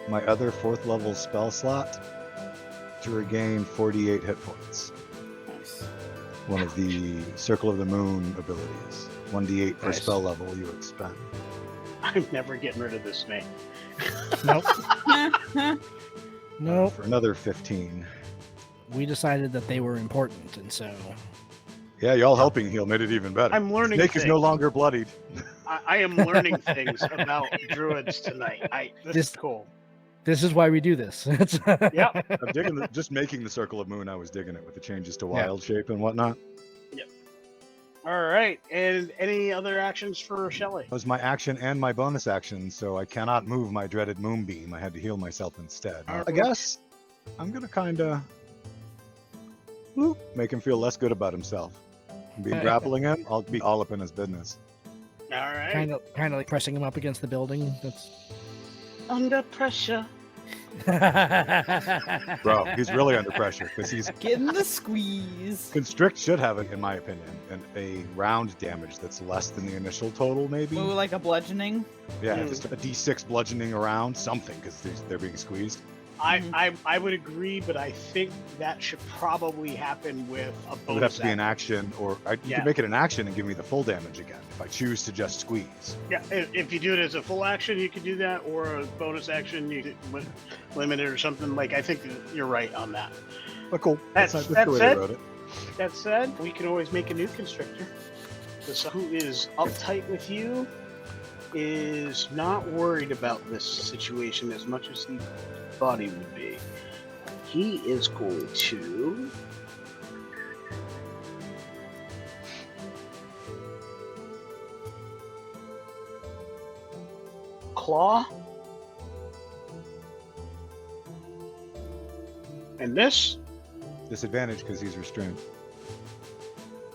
my other 4th level spell slot to regain 48 hit points. Nice. One of the Circle of the Moon abilities. 1d8 per Nice. spell level you expend. I'm never getting rid of this snake. Nope. Nope. For another 15. We decided that they were important, and so Yeah, y'all helping heal made it even better. I'm learning Snake is no things. longer bloodied. I am learning things about druids tonight. This is cool. this is why we do this. It's- Yep. I'm digging just making the Circle of Moon. I was digging it with the changes to wild shape and whatnot. All right. And any other actions for Shelly? That was my action and my bonus action, so I cannot move my dreaded moonbeam. I had to heal myself instead. I guess I'm gonna kind of make him feel less good about himself. Be grappling him. I'll be all up in his business. All right. kind of like pressing him up against the building. That's Under pressure. Bro, he's really under pressure because he's Getting the squeeze. constrict should have, in my opinion, a round damage that's less than the initial total, maybe. Ooh, like a bludgeoning. Yeah, just a d6 bludgeoning around something because they're being squeezed. I would agree, but I think that should probably happen with a bonus. It would have to be an action. action, or you Yeah. could make it an action and give me the full damage again if I choose to just squeeze. Yeah, if you do it as a full action, you could do that, or a bonus action, you could limit it or something. Like, I think that you're right on that. But cool. That's the way they it. wrote it. That said, we can always make a new constrictor. So who is uptight with you is not worried about this situation as much as he thought he would be. He is going to claw. And this? Disadvantage because he's restrained.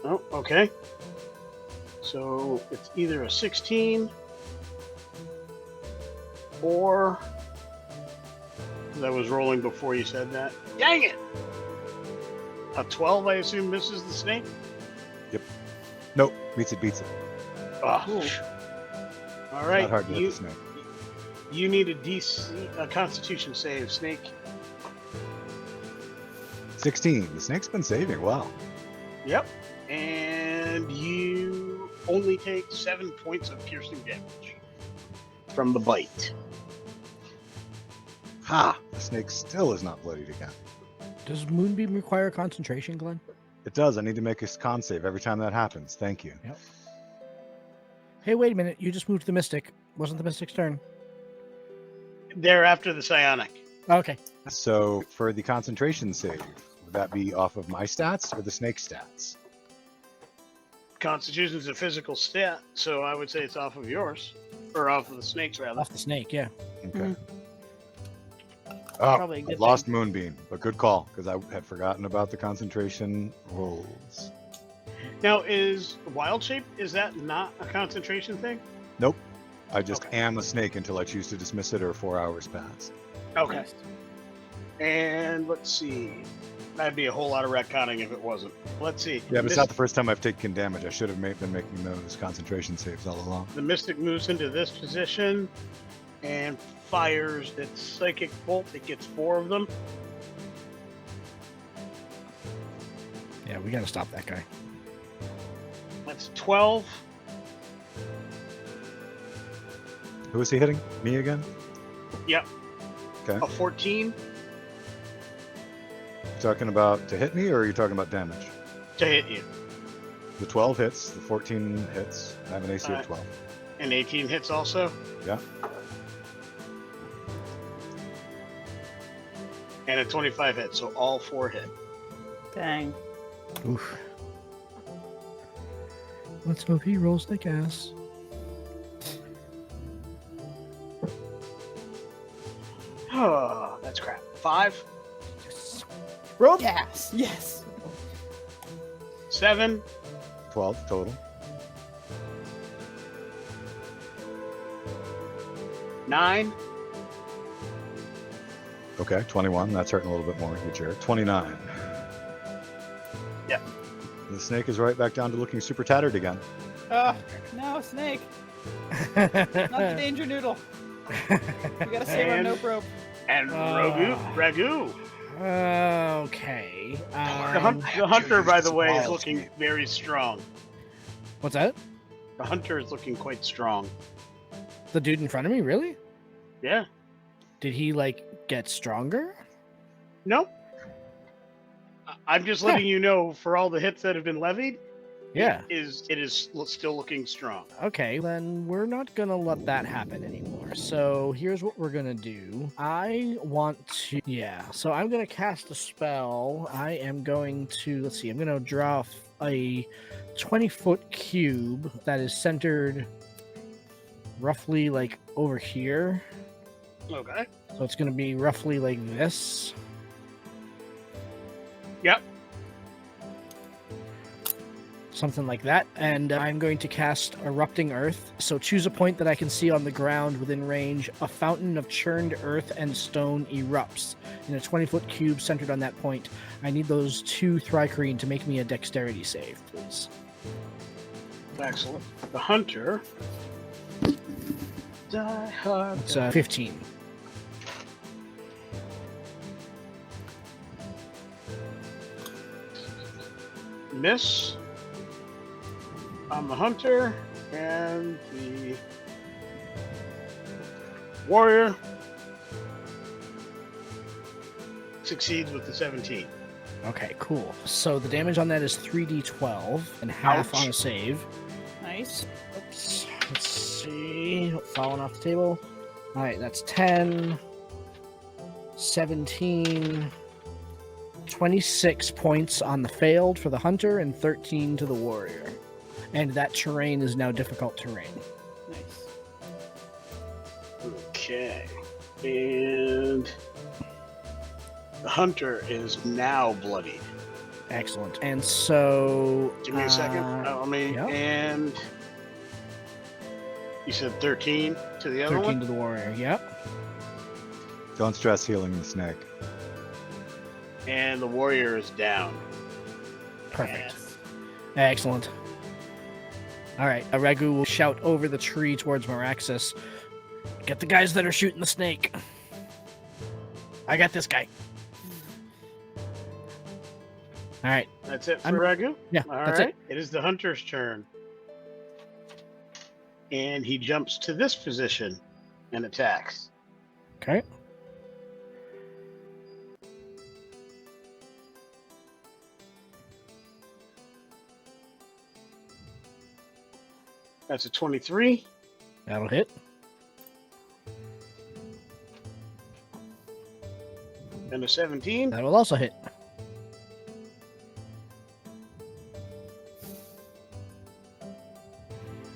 Oh, okay. So it's either a 16 or that was rolling before you said that. Dang it! A 12, I assume, misses the snake? Nope. Beats it. Oh. Cool. All It's right. not hard to hit the snake. You need a Constitution save, Snake. 16. The snake's been saving well. Yep. And you only take 7 points of piercing damage from the bite. Ha! The snake still is not bloodied again. Does Moonbeam require concentration, Glenn? It does. I need to make a con save every time that happens. Thank you. Yep. Hey, wait a minute. You just moved the Mystic. Wasn't the Mystic's turn? They're after the Psionic. Okay. So for the concentration save, would that be off of my stats or the snake stats? Constitution's a physical stat, so I would say it's off of yours. Or off of the snake's, rather. Off the snake, yeah. Okay. Probably a I good lost Moonbeam, but good call because I had forgotten about the concentration rolls. Now, is Wild Shape, is that not a concentration thing? Nope. I just Okay. am a snake until I choose to dismiss it or 4 hours pass. Okay. Nice. And let's see. That'd be a whole lot of retconning if it wasn't. Let's see. Yeah, but it's not the first time I've taken damage. I should have been making those concentration saves all along. The Mystic moves into this position and fires its Psychic Bolt. It gets 4 of them. Yeah, we gotta stop that guy. That's 12. Who is he hitting? Me again? Yep. Okay. A 14 Talking about to hit me or are you talking about damage? to hit you. The 12 hits, the 14 hits. I have an AC of 12. And 18 hits also. Yeah. And a 25 hits, so all 4 hit. Dang. Oof. Let's hope he rolls the gas. Oh, that's crap. 5, Yes. Roll gas. Yes. 7, 12 total. 9, Okay, 21. That's hurting a little bit more. You jerk. 29. Yep. The snake is right back down to looking super tattered again. No, snake. Not the danger noodle. We gotta save our And- nope rope. and Ragu. Okay. The hunter, by the way, is looking very strong. What's that? The hunter is looking quite strong. The dude in front of me, really? Yeah. Did he like get stronger? No. I'm just letting you know, for all the hits that have been levied, Yeah. it is still looking strong. Okay, then we're not gonna let that happen anymore. So here's what we're gonna do. I want to, so I'm gonna cast a spell. I am going to, let's see, I'm gonna draw a 20-foot cube that is centered roughly like over here. Okay. So it's gonna be roughly like this. Yep. Something like that. And I'm going to cast Erupting Earth. So choose a point that I can see on the ground within range. A fountain of churned earth and stone erupts in a 20-foot cube centered on that point. I need those 2 Thri Kreen to make me a dexterity save, please. Excellent. The hunter. Die hard. It's 15. Miss on the hunter, and the warrior succeeds with the 17. Okay, cool. So the damage on that is 3d12 and half Ouch. on a save. Nice. Oops. Let's see. Falling off the table. All right, that's 10, 17, 26 points on the failed for the hunter and 13 to the warrior. And that terrain is now difficult terrain. Nice. Okay. And The hunter is now bloodied. Excellent. And so Give me a second. Let me. yeah. And you said 13 to the other 13 one. to the warrior. Yep. Don't stress healing the snake. And the warrior is down. Perfect. Excellent. All right. Ragu will shout over the tree towards Meraxis. Get the guys that are shooting the snake. I got this guy. All right. That's it for Ragu? Yeah, All that's right. It is the hunter's turn. And he jumps to this position and attacks. Okay. That's a 23. That'll hit. And a 17. That will also hit.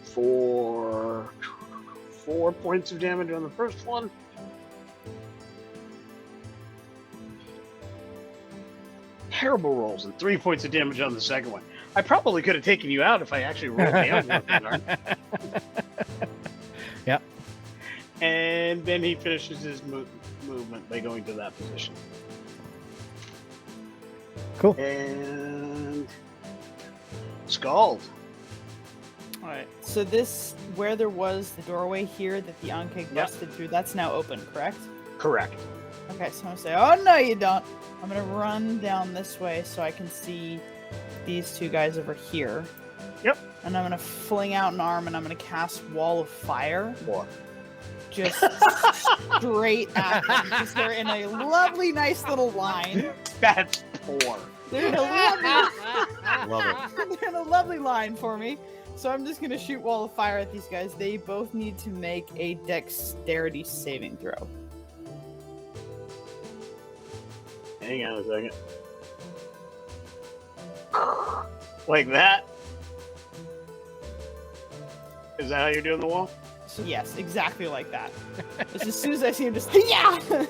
For 4 points of damage on the first one. Terrible rolls, and 3 points of damage on the second one. I probably could have taken you out if I actually rolled damage with that arm. Yep. And then he finishes his movement by going to that position. Cool. And Skald. Alright, so this, where there was the doorway here that the Ankheg busted through, that's now open, correct? Correct. Okay, so I'm gonna say, oh no you don't! I'm gonna run down this way so I can see these two guys over here. Yep. And I'm gonna fling out an arm and I'm gonna cast Wall of Fire. Four. Just straight at them, because they're in a lovely, nice little line. That's 4. They're in a lovely, Love it. they're in a lovely line for me. So I'm just gonna shoot Wall of Fire at these guys. They both need to make a Dexterity saving throw. Hang on a second. Like that? Is that how you're doing the wall? So yes, exactly like that. Just as soon as I see him, just yeah.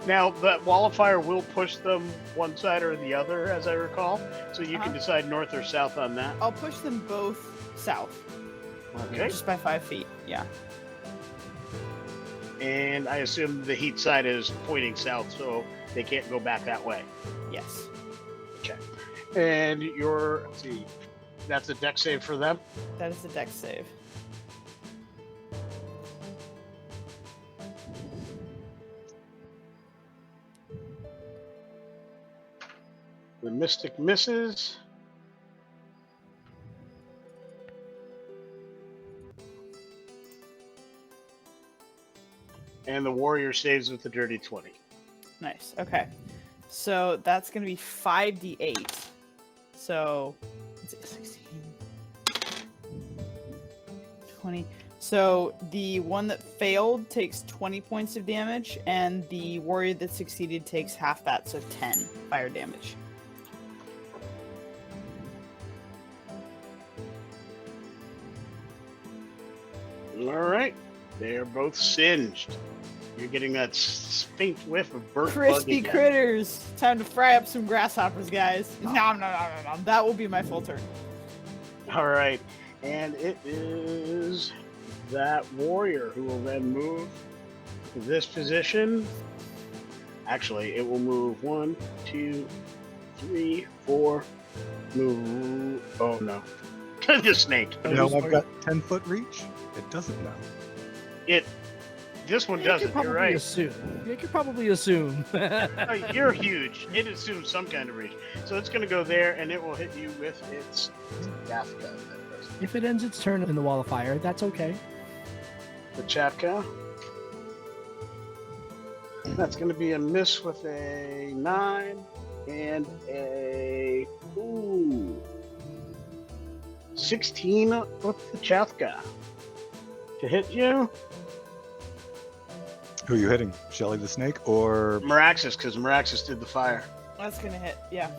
Now, that wall of fire will push them one side or the other, as I recall. So you can decide north or south on that. I'll push them both south. Okay. Just by 5 feet. Yeah. And I assume the heat side is pointing south, so they can't go back that way. Yes. Okay. And let's see, that's a dex save for them? That is the Dex save. The Mystic misses. And the Warrior saves with the dirty 20. Nice. Okay. So that's going to be 5d8. So, let's see, 16, 20. So the one that failed takes 20 points of damage, and the warrior that succeeded takes half that, so 10 fire damage. All right. They are both singed. You're getting that faint whiff of burnt bug Crispy again. critters! Time to fry up some grasshoppers, guys. Nom, nom, nom, nom, nom. That will be my full turn. All right. And it is that warrior who will then move to this position. Actually, it will move 1, 2, 3, 4. Move. Oh, no. The snake. No, I've got 10-foot reach. It doesn't know. This one You doesn't. could probably You're right. assume. You could probably assume. You're huge. It assumes some kind of reach. So it's going to go there, and it will hit you with its Yathka. If it ends its turn in the wall of fire, that's okay. The Chatka. That's going to be a miss with a 9 and a 16 with the Chatka. To hit you, Who are you hitting? Shelly the snake or Meraxis, because Meraxis did the fire. That's gonna hit, yeah.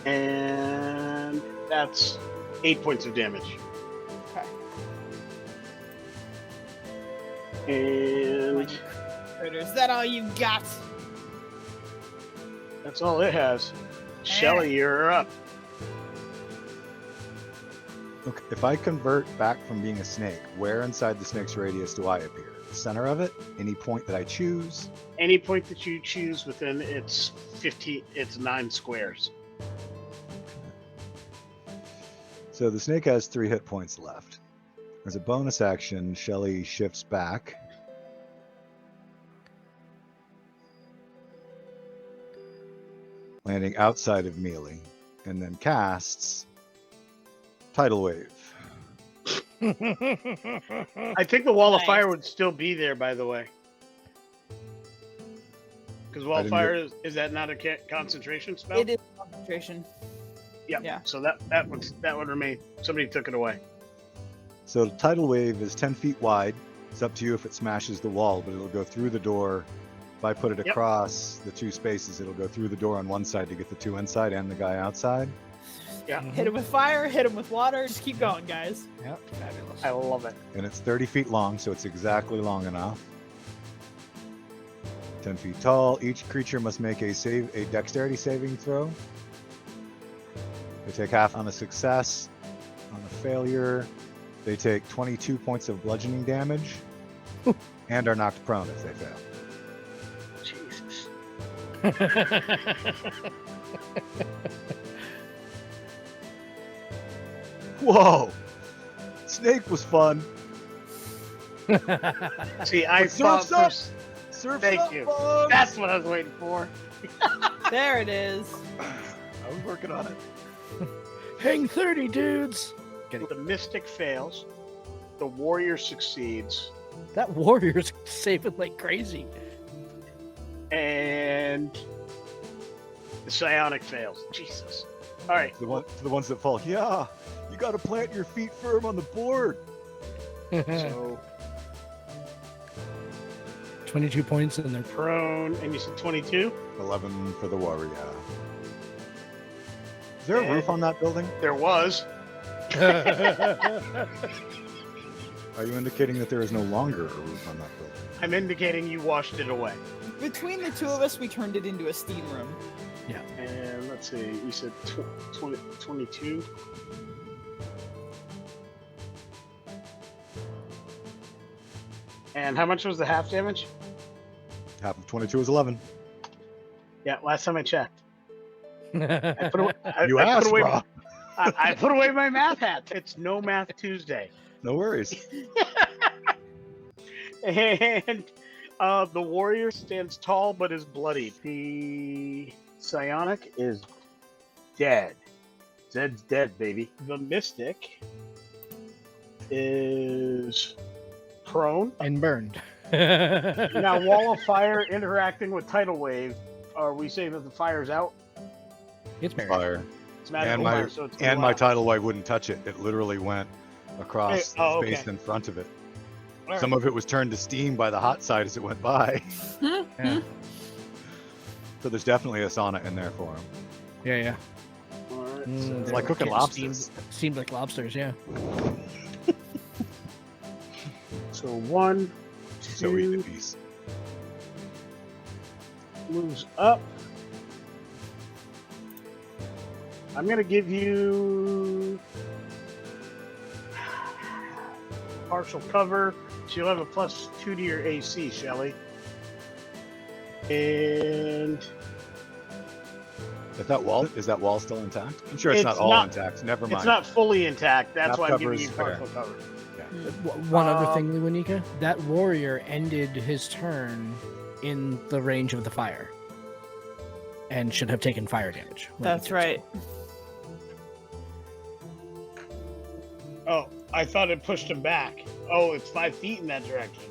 And that's 8 points of damage. Okay. And Critters, is that all you got? That's all it has. Shelly, you're up. Okay, if I convert back from being a snake, where inside the snake's radius do I appear? The center of it? Any point that I choose? Any point that you choose within its 9 squares. So the snake has 3 hit points left. As a bonus action, Shelly shifts back. Landing outside of melee, and then casts Tidal Wave. I think the wall of Nice. fire would still be there, by the way. Because wall of didn't fire is that not a concentration spell? It is concentration. Yep. Yeah. So that would remain. Somebody took it away. So the Tidal Wave is 10 feet wide. It's up to you if it smashes the wall, but it'll go through the door. If I put it Yep. across the 2 spaces, it'll go through the door on one side to get the 2 inside and the guy outside. Yeah. Hit him with fire, hit him with water. Just keep going, guys. Yep, fabulous. I love it. And it's 30 feet long, so it's exactly long enough. 10 feet tall. Each creature must make a dexterity saving throw. They take half on a success. On a failure, they take 22 points of bludgeoning damage and are knocked prone if they fail. Jesus. Whoa! Snake was fun. See, I But thought surf's up! first- Surf's Thank up, you. folks! That's what I was waiting for. There it is. I was working on it. Hang 30, dudes. The mystic fails. The warrior succeeds. That warrior's saving like crazy. And the psionic fails. Jesus. All right. The ones that fall. Yeah, you got to plant your feet firm on the board. So 22 points and they're prone, and you said 22? 11 for the warrior. Is there a roof on that building? There was. Are you indicating that there is no longer a roof on that building? I'm indicating you washed it away. Between the two of us, we turned it into a steam room. And let's see, you said 22? And how much was the half damage? Half of 22 is 11. Yeah, last time I checked. I put away, You I put asked, away, bro. I put away my math hat. It's no math Tuesday. No worries. And the warrior stands tall but is bloodied. The psionic is dead. Zed's dead, baby. The mystic is prone. and burned. Now, wall of fire interacting with tidal wave. Are we saying that the fire's out? It's buried. Fire. It's magical fire, so it's And gonna my last. tidal wave wouldn't touch it. It literally went across Oh, the space okay. in front of it. All Some right. of it was turned to steam by the hot side as it went by. Yeah, So there's definitely a sauna in there for him. yeah. All right, Mm, so- It's like cooking getting lobsters. Seemed like lobsters, yeah. So 1, So eat the 2, piece. moves up. I'm gonna give you partial cover. So you'll have a +2 to your AC, Shelly. And Is that wall still intact? I'm sure it's not It's all not- intact. Never mind. it's not fully intact. That's Enough why I'm cover giving is you fair. partial cover. One other Um, thing, Lewanika, that warrior ended his turn in the range of the fire and should have taken fire damage. when he That's did so. right. Oh, I thought it pushed him back. Oh, it's 5 feet in that direction.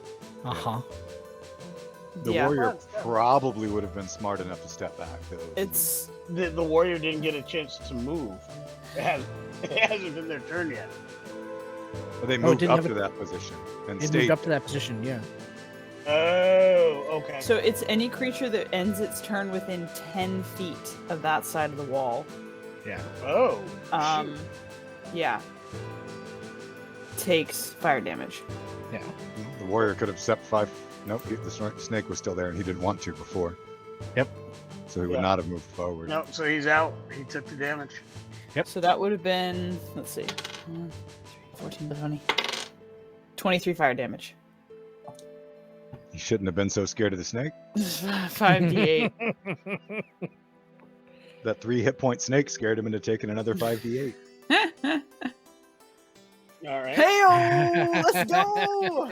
Uh-huh. The Yeah. warrior probably would have been smart enough to step back, though. It's The warrior didn't get a chance to move. It hasn't been their turn yet. But they it moved didn't up have to a- that position and It stayed. moved up to that position, yeah. Oh, okay. so it's any creature that ends its turn within 10 feet of that side of the wall. Yeah. Oh. Yeah. Takes fire damage. Yeah. The warrior could have stepped 5. Nope, the snake was still there, and he didn't want to before. Yep. So he would Yeah. not have moved forward. No, so he's out. He took the damage. So that would have been, let's see, 14, 20, 23 fire damage. He shouldn't have been so scared of the snake. 5d8. That 3 hit point snake scared him into taking another 5d8. All right. Hey-o! Let's go!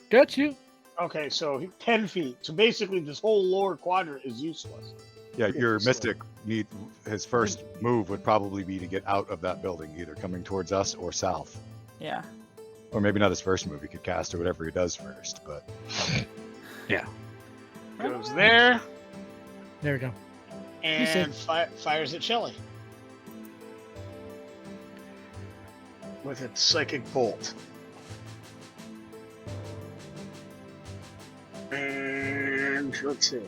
Got you. Okay, so 10 feet. So basically, this whole lower quadrant is useless. Yeah, your mystic his first move would probably be to get out of that building, either coming towards us or south. Yeah. Or maybe not his first move, he could cast or whatever he does first, but Goes there There we go. and fires at Shelly with its psychic bolt. And let's see.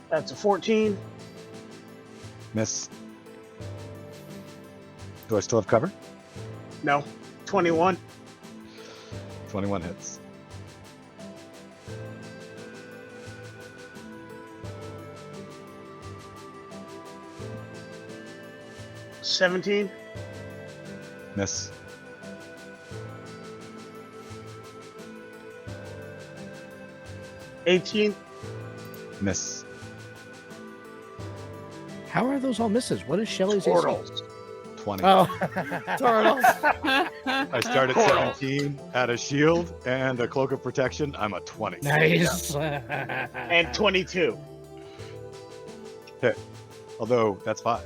That's a 14. miss. Do I still have cover? No. 21. 21 hits. $17. Miss. $18. Miss. How are those all misses? What is Shelly's AC? Portals. 20. Oh. Turtles. I started 17, had a shield and a cloak of protection. I'm a 20. Nice. And 22. Although that's 5.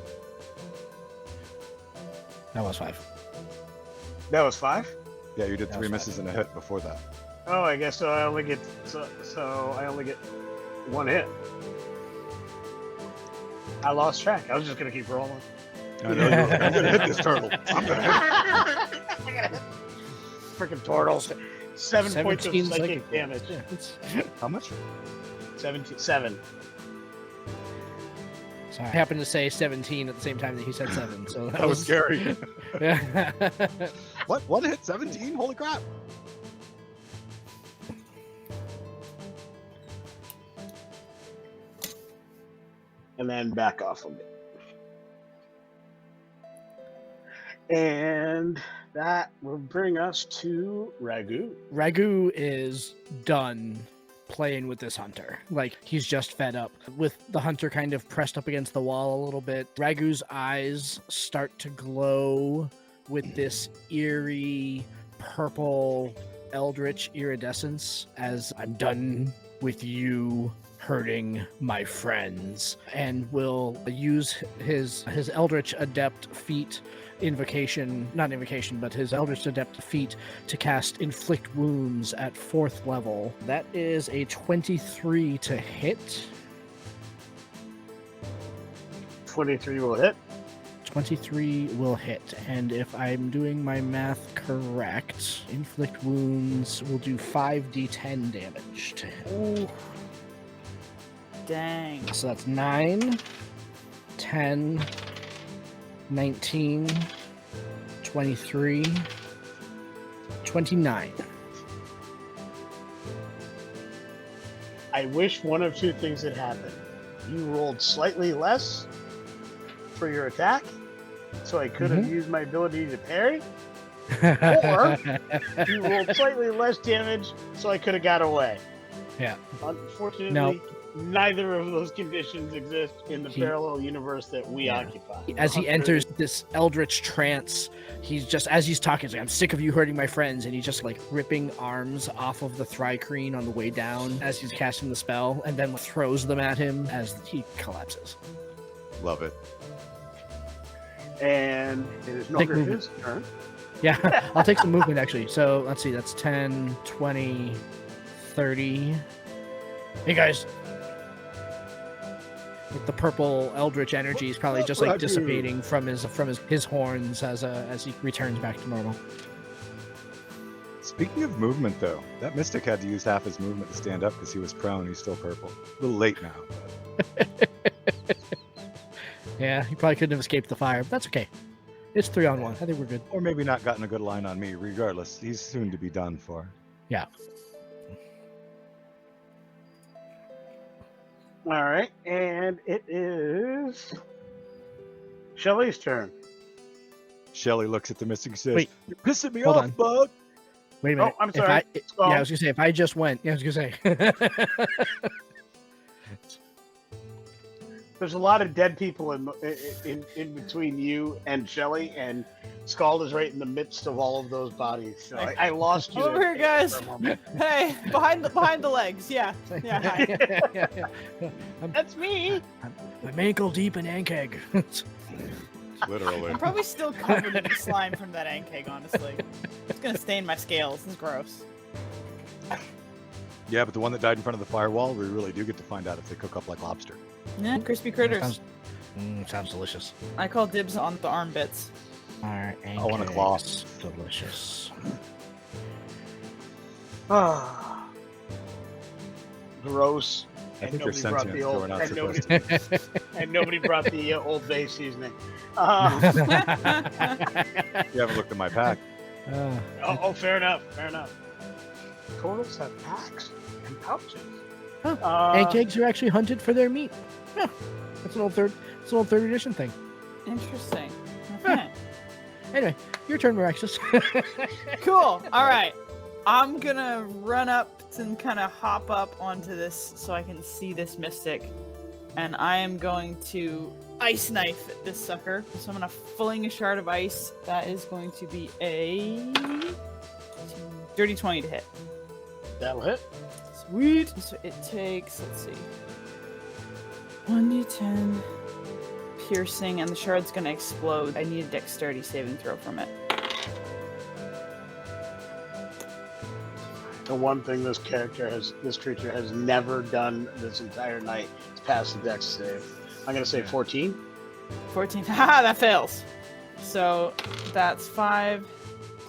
That was 5. That was 5? Yeah, you did That 3 was misses and a hit before that. Oh, I guess so. I only get so I only get 1 hit. I lost track. I was just gonna keep rolling. I know I'm gonna hit this turtle. I'm gonna hit. Freaking turtles. 7 points of 17 psychic damage. Yeah, it's- How much? 7. Sorry. I happened to say 17 at the same time that he said 7. So That was scary. Yeah. What? 1 hit? 17? Holy crap! And then back off a bit. And that will bring us to Ragu. Ragu is done playing with this hunter. Like, he's just fed up. With the hunter kind of pressed up against the wall a little bit, Ragu's eyes start to glow with this eerie purple eldritch iridescence as I'm done with you hurting my friends, and will use his eldritch adept feat invocation, not invocation, but his eldritch adept feat to cast inflict wounds at 4th level. That is a 23 to hit. 23 will hit. 23 will hit, and if I'm doing my math correct, inflict wounds will do 5d10 damage to him. Ooh. Dang. So that's 9, 10, 19, 23, 29. I wish one of two things had happened. You rolled slightly less for your attack, so I could have used my ability to parry, or you rolled slightly less damage, so I could have got away. Yeah. Unfortunately, No. neither of those conditions exist in the parallel universe that we occupy. As he enters this eldritch trance, he's just, as he's talking, he's like, I'm sick of you hurting my friends, and he's just like ripping arms off of the Thri Kreen on the way down as he's casting the spell, and then throws them at him as he collapses. Love it. And it is no Take longer movement. his turn. Yeah, I'll take some movement actually. So let's see, that's 10, 20, 30. Hey guys. With the purple eldritch energy is probably just like Ragu? dissipating from his horns as he returns back to normal. Speaking of movement, though, that mystic had to use half his movement to stand up because he was prone. He's still purple. A little late now. But Yeah, he probably couldn't have escaped the fire, but that's okay. It's 3-on-1. I think we're good. or maybe not gotten a good line on me. Regardless, he's soon to be done for. Yeah. All right, and it is Shelly's turn. Shelly looks at the missing and says, Wait. "You're pissing me Hold off, on. bug." Wait a minute. I'm If sorry. I Skald. was gonna say if I just went. Yeah, I was gonna say. There's a lot of dead people in between you and Shelly, and Skald is right in the midst of all of those bodies. So I lost you. Over there here, guys. for a moment. Hey, behind the legs. Yeah. Yeah. Hi. That's me. I'm ankle deep in Ankheg. Literally. I'm probably still covered in the slime from that Ankheg, honestly. It's gonna stain my scales. This is gross. Yeah, but the one that died in front of the firewall, we really do get to find out if they cook up like lobster. Yeah, crispy critters. Sounds delicious. I call dibs on the arm bits. Our want a claw. Ankeg's delicious. Ah, gross. I think your nobody brought sentience the old- going out and supposed nobody- to. And nobody brought the Old Bay seasoning. You haven't looked at my pack. Fair enough. Fair enough. Turtles have packs and pouches. Ankegs are actually hunted for their meat. Huh. That's an old third edition thing. Interesting. Okay. Anyway, your turn, Miraxus. Cool. All right. I'm gonna run up and kind of hop up onto this so I can see this mystic, and I am going to ice knife this sucker. So I'm gonna fling a shard of ice. That is going to be a dirty 20 to hit. That'll hit. Sweet. So it takes, let's see, 1d10 piercing, and the shard's gonna explode. I need a dexterity saving throw from it. The one thing this creature has never done this entire night is pass the dex save. I'm gonna say 14. 14. Haha, that fails. So that's 5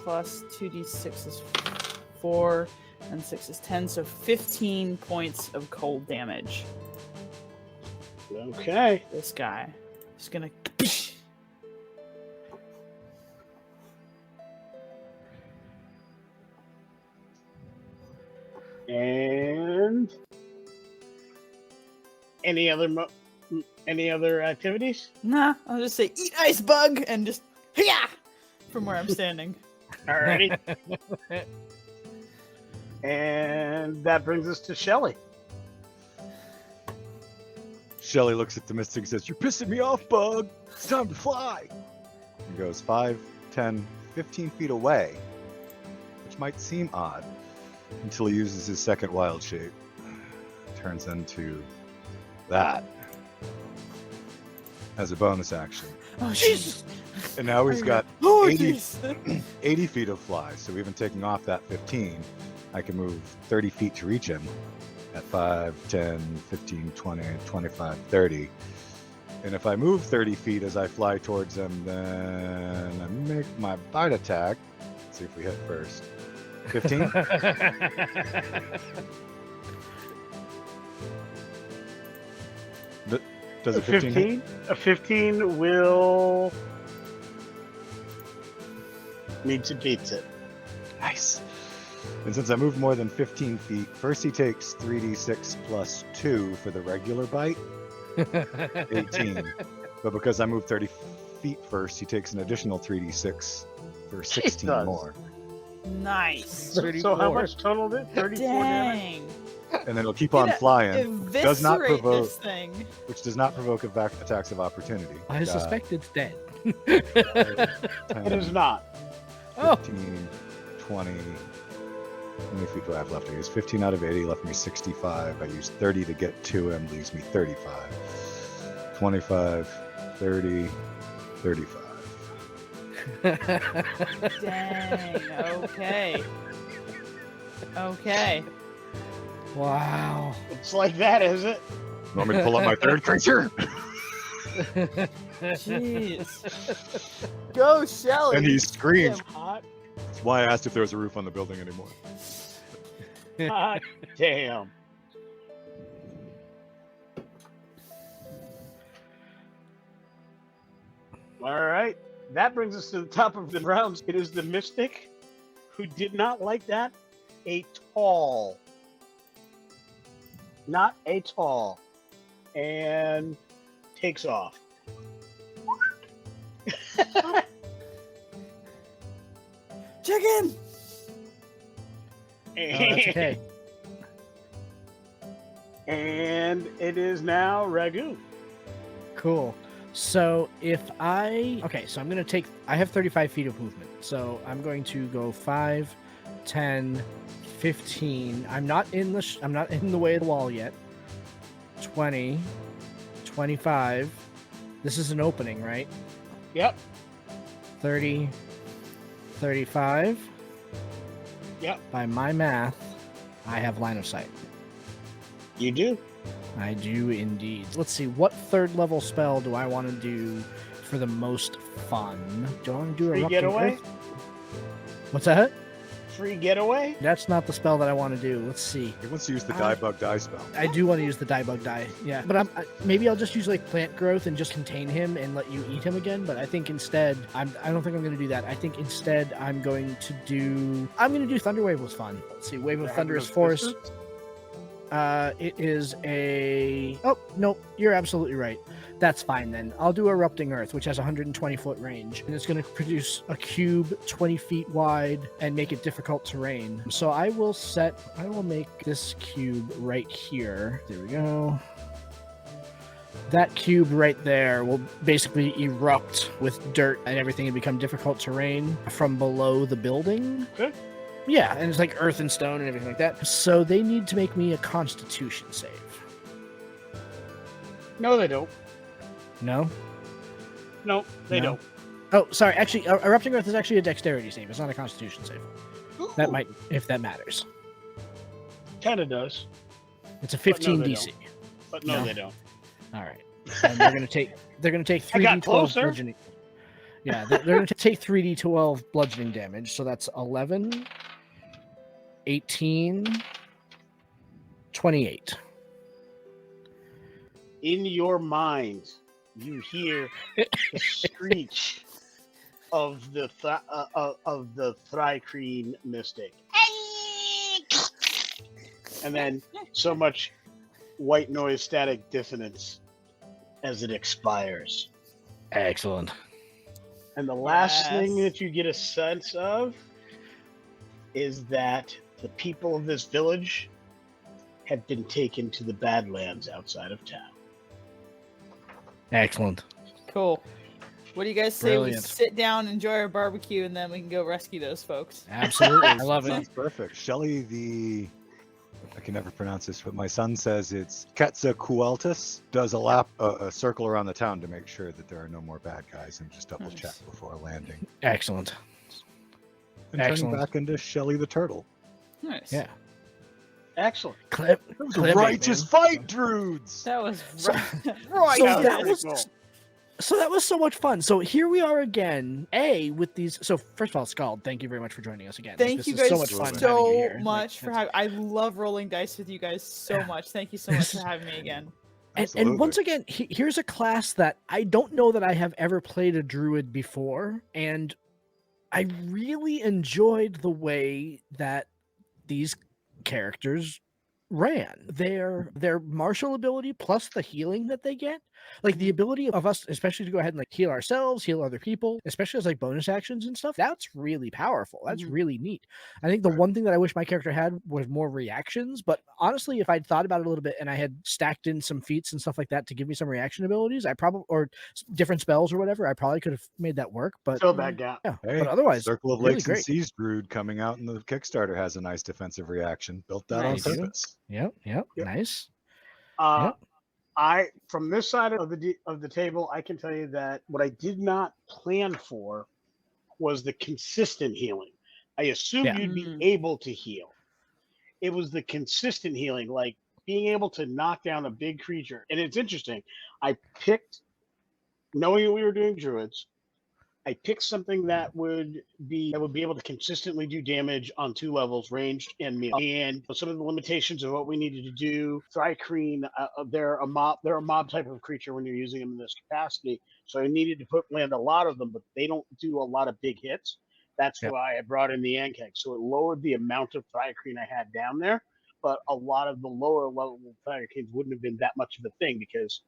plus 2d6 is 4 and 6 is 10. So 15 points of cold damage. Okay. This guy is gonna. And any other activities? Nah, I'll just say eat ice bug and just yeah from where I'm standing. Alrighty. And that brings us to Shelly. Shelly looks at the mystic and says, "You're pissing me off, bug. It's time to fly." He goes 5, 10, 15 feet away, which might seem odd until he uses his second wild shape. Turns into that as a bonus action. Oh Jesus! And now he's got Oh 80, jeez! 80 feet of fly, so even taking off that 15, I can move 30 feet to reach him at 5, 10, 15, 20, 25, 30. And if I move 30 feet as I fly towards him, then I make my bite attack. Let's see if we hit first. 15? Does a 15 hit? A 15 will meets it beats it. Nice. And since I moved more than 15 feet, first he takes 3d6 plus 2 for the regular bite, 18. But because I moved 30 feet first, he takes an additional 3d6 for 16 does. more. Nice. So how much total is it? 34 damage? Dang. And then he'll keep on flying, does not Eviscerate provoke- this thing. which does not provoke attacks of opportunity. I suspect it's dead. 10, It is not. Oh. 15, 20. How many feet do I have left? I used 15 out of 80, left me 65. I used 30 to get to him, leaves me 35. 25, 30, 35. Dang. Okay. Okay. Wow. It's like that, is it? You want me to pull up my third creature? Jeez. Go, Shelly. And he screams. Damn hot. That's why I asked if there was a roof on the building anymore. Hot damn. All right. That brings us to the top of the rounds. It is the Mystic who did not like that at all. Not at all. and takes off. Chicken! Oh, that's okay. And it is now Ragu. Cool. So if I so I'm gonna take. I have 35 feet of movement, so I'm going to go 5, 10, 15. I'm not in the way of the wall yet. 20, 25. This is an opening, right? Yep. 30, 35. Yep. By my math, I have line of sight. You do. I do indeed. Let's see, what third level spell do I want to do for the most fun? Do I want to do Free Erupting getaway? Earth? What's that? Free getaway? That's not the spell that I want to do. Let's see. He wants to use the die bug die spell. I do want to use the die bug die. Yeah, but maybe I'll just use like plant growth and just contain him and let you eat him again. But I think instead, I don't think I'm going to do that. I think instead I'm going to do Thunderwave was fun. Let's see, Wave of Thunderous Force. It is a... Oh, no, you're absolutely right. That's fine then. I'll do Erupting Earth, which has 120-foot range, and it's going to produce a cube 20 feet wide and make it difficult terrain. So I will make this cube right here. There we go. That cube right there will basically erupt with dirt and everything and become difficult terrain from below the building. Okay. Yeah, and it's like earth and stone and everything like that. So they need to make me a Constitution save. No, they don't. No? No, they No. don't. Oh, sorry. Actually, Erupting Earth is actually a Dexterity save. It's not a Constitution save. That Ooh, might, if that matters. kind of does, It's a no, 15 they DC. but no, No. they don't. All right. And they're gonna take 3d12 closer. bludgeoning. Yeah, they're going to take 3d12 bludgeoning damage. So that's 11, 18, 28. In your mind, you hear the screech of the Thri Kreen mystic, and then so much white noise static dissonance as it expires. Excellent. And the last thing Yes. that you get a sense of is that the people of this village have been taken to the Badlands outside of town. Excellent. Cool. What do you guys say Brilliant. we sit down, enjoy our barbecue, and then we can go rescue those folks? Absolutely. I love it. Sounds perfect. Shelly, I can never pronounce this, but my son says it's Quetzalcoatlus, does a circle around the town to make sure that there are no more bad guys and just double check before landing. Excellent. And turning Excellent. back into Shelly the turtle. Nice. Yeah. Excellent. Clip. It was Clip a it, righteous man. fight, Druids! That was So- right. So That that was was pretty cool. so that was so much fun. So here we are again. With these. So first of all, Skald, thank you very much for joining us again. Thank This you is guys so much fun having you so here. Like, much for that's- having. I love rolling dice with you guys so much. Thank you so much for having me again. And Absolutely. once again, here's a class that I don't know that I have ever played a druid before, and I really enjoyed the way that these characters ran. Their martial ability plus the healing that they get, like the ability of us, especially to go ahead and like heal ourselves, heal other people, especially as like bonus actions and stuff. That's really powerful. That's Mhm. really neat. I think the one thing that I wish my character had was more reactions. But honestly, if I'd thought about it a little bit and I had stacked in some feats and stuff like that to give me some reaction abilities, I probably different spells or whatever, I probably could have made that work. But Fill that gap. yeah, Hey, but otherwise, Circle of really Lakes great. and Seas Druid coming out in the Kickstarter has a nice defensive reaction. Built that Nice. on purpose. Yep, Yep. nice. Uh, from this side of the table, I can tell you that what I did not plan for was the consistent healing. I assumed Yeah. you'd be Mm. able to heal. It was the consistent healing, like being able to knock down a big creature. And it's interesting. I picked, knowing we were doing druids, I picked something that would be able to consistently do damage on 2 levels, ranged and melee. And some of the limitations of what we needed to do, Thri Kreen, they're a mob type of creature when you're using them in this capacity. So I needed to land a lot of them, but they don't do a lot of big hits. That's Yep. why I brought in the Ankheg. So it lowered the amount of Thri Kreen I had down there, but a lot of the lower level Thri Kreens wouldn't have been that much of a thing because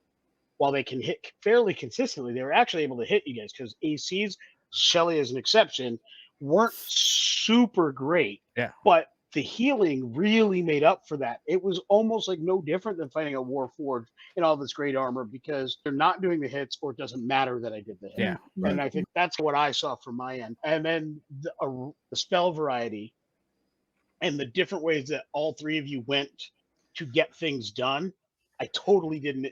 while they can hit fairly consistently, they were actually able to hit you guys because ACs, Shelly as an exception, weren't super great. Yeah. But the healing really made up for that. It was almost like no different than fighting a Warforged in all this great armor because they're not doing the hits, or it doesn't matter that I did the hit. Yeah. And I think that's what I saw from my end. And then the spell variety and the different ways that all three of you went to get things done, I totally didn't.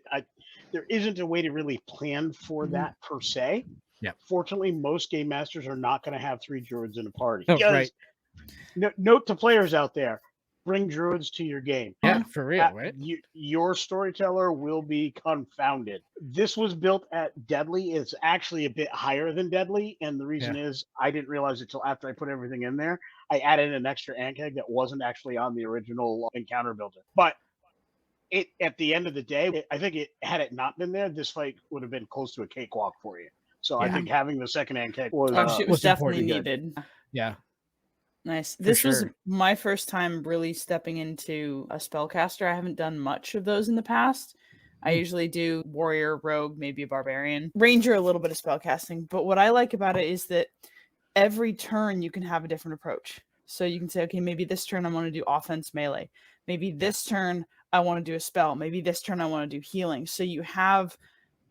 There isn't a way to really plan for that per se. Yeah. Fortunately, most game masters are not going to have 3 druids in a party. Oh, right. Note to players out there: bring druids to your game. Yeah, for real, right? Your storyteller will be confounded. This was built at Deadly. It's actually a bit higher than Deadly, and the reason is I didn't realize it till after I put everything in there. I added an extra Ankheg that wasn't actually on the original encounter builder, but at the end of the day, I think had it not been there, this fight would have been close to a cakewalk for you. So I think having the second Ankheg was definitely important. needed. Yeah. Nice. This was sure. my first time really stepping into a spellcaster. I haven't done much of those in the past. I usually do warrior, rogue, maybe a barbarian, ranger, a little bit of spellcasting. But what I like about it is that every turn you can have a different approach. So you can say, okay, maybe this turn I want to do offense melee. Maybe this turn I want to do a spell. Maybe this turn I want to do healing. So you have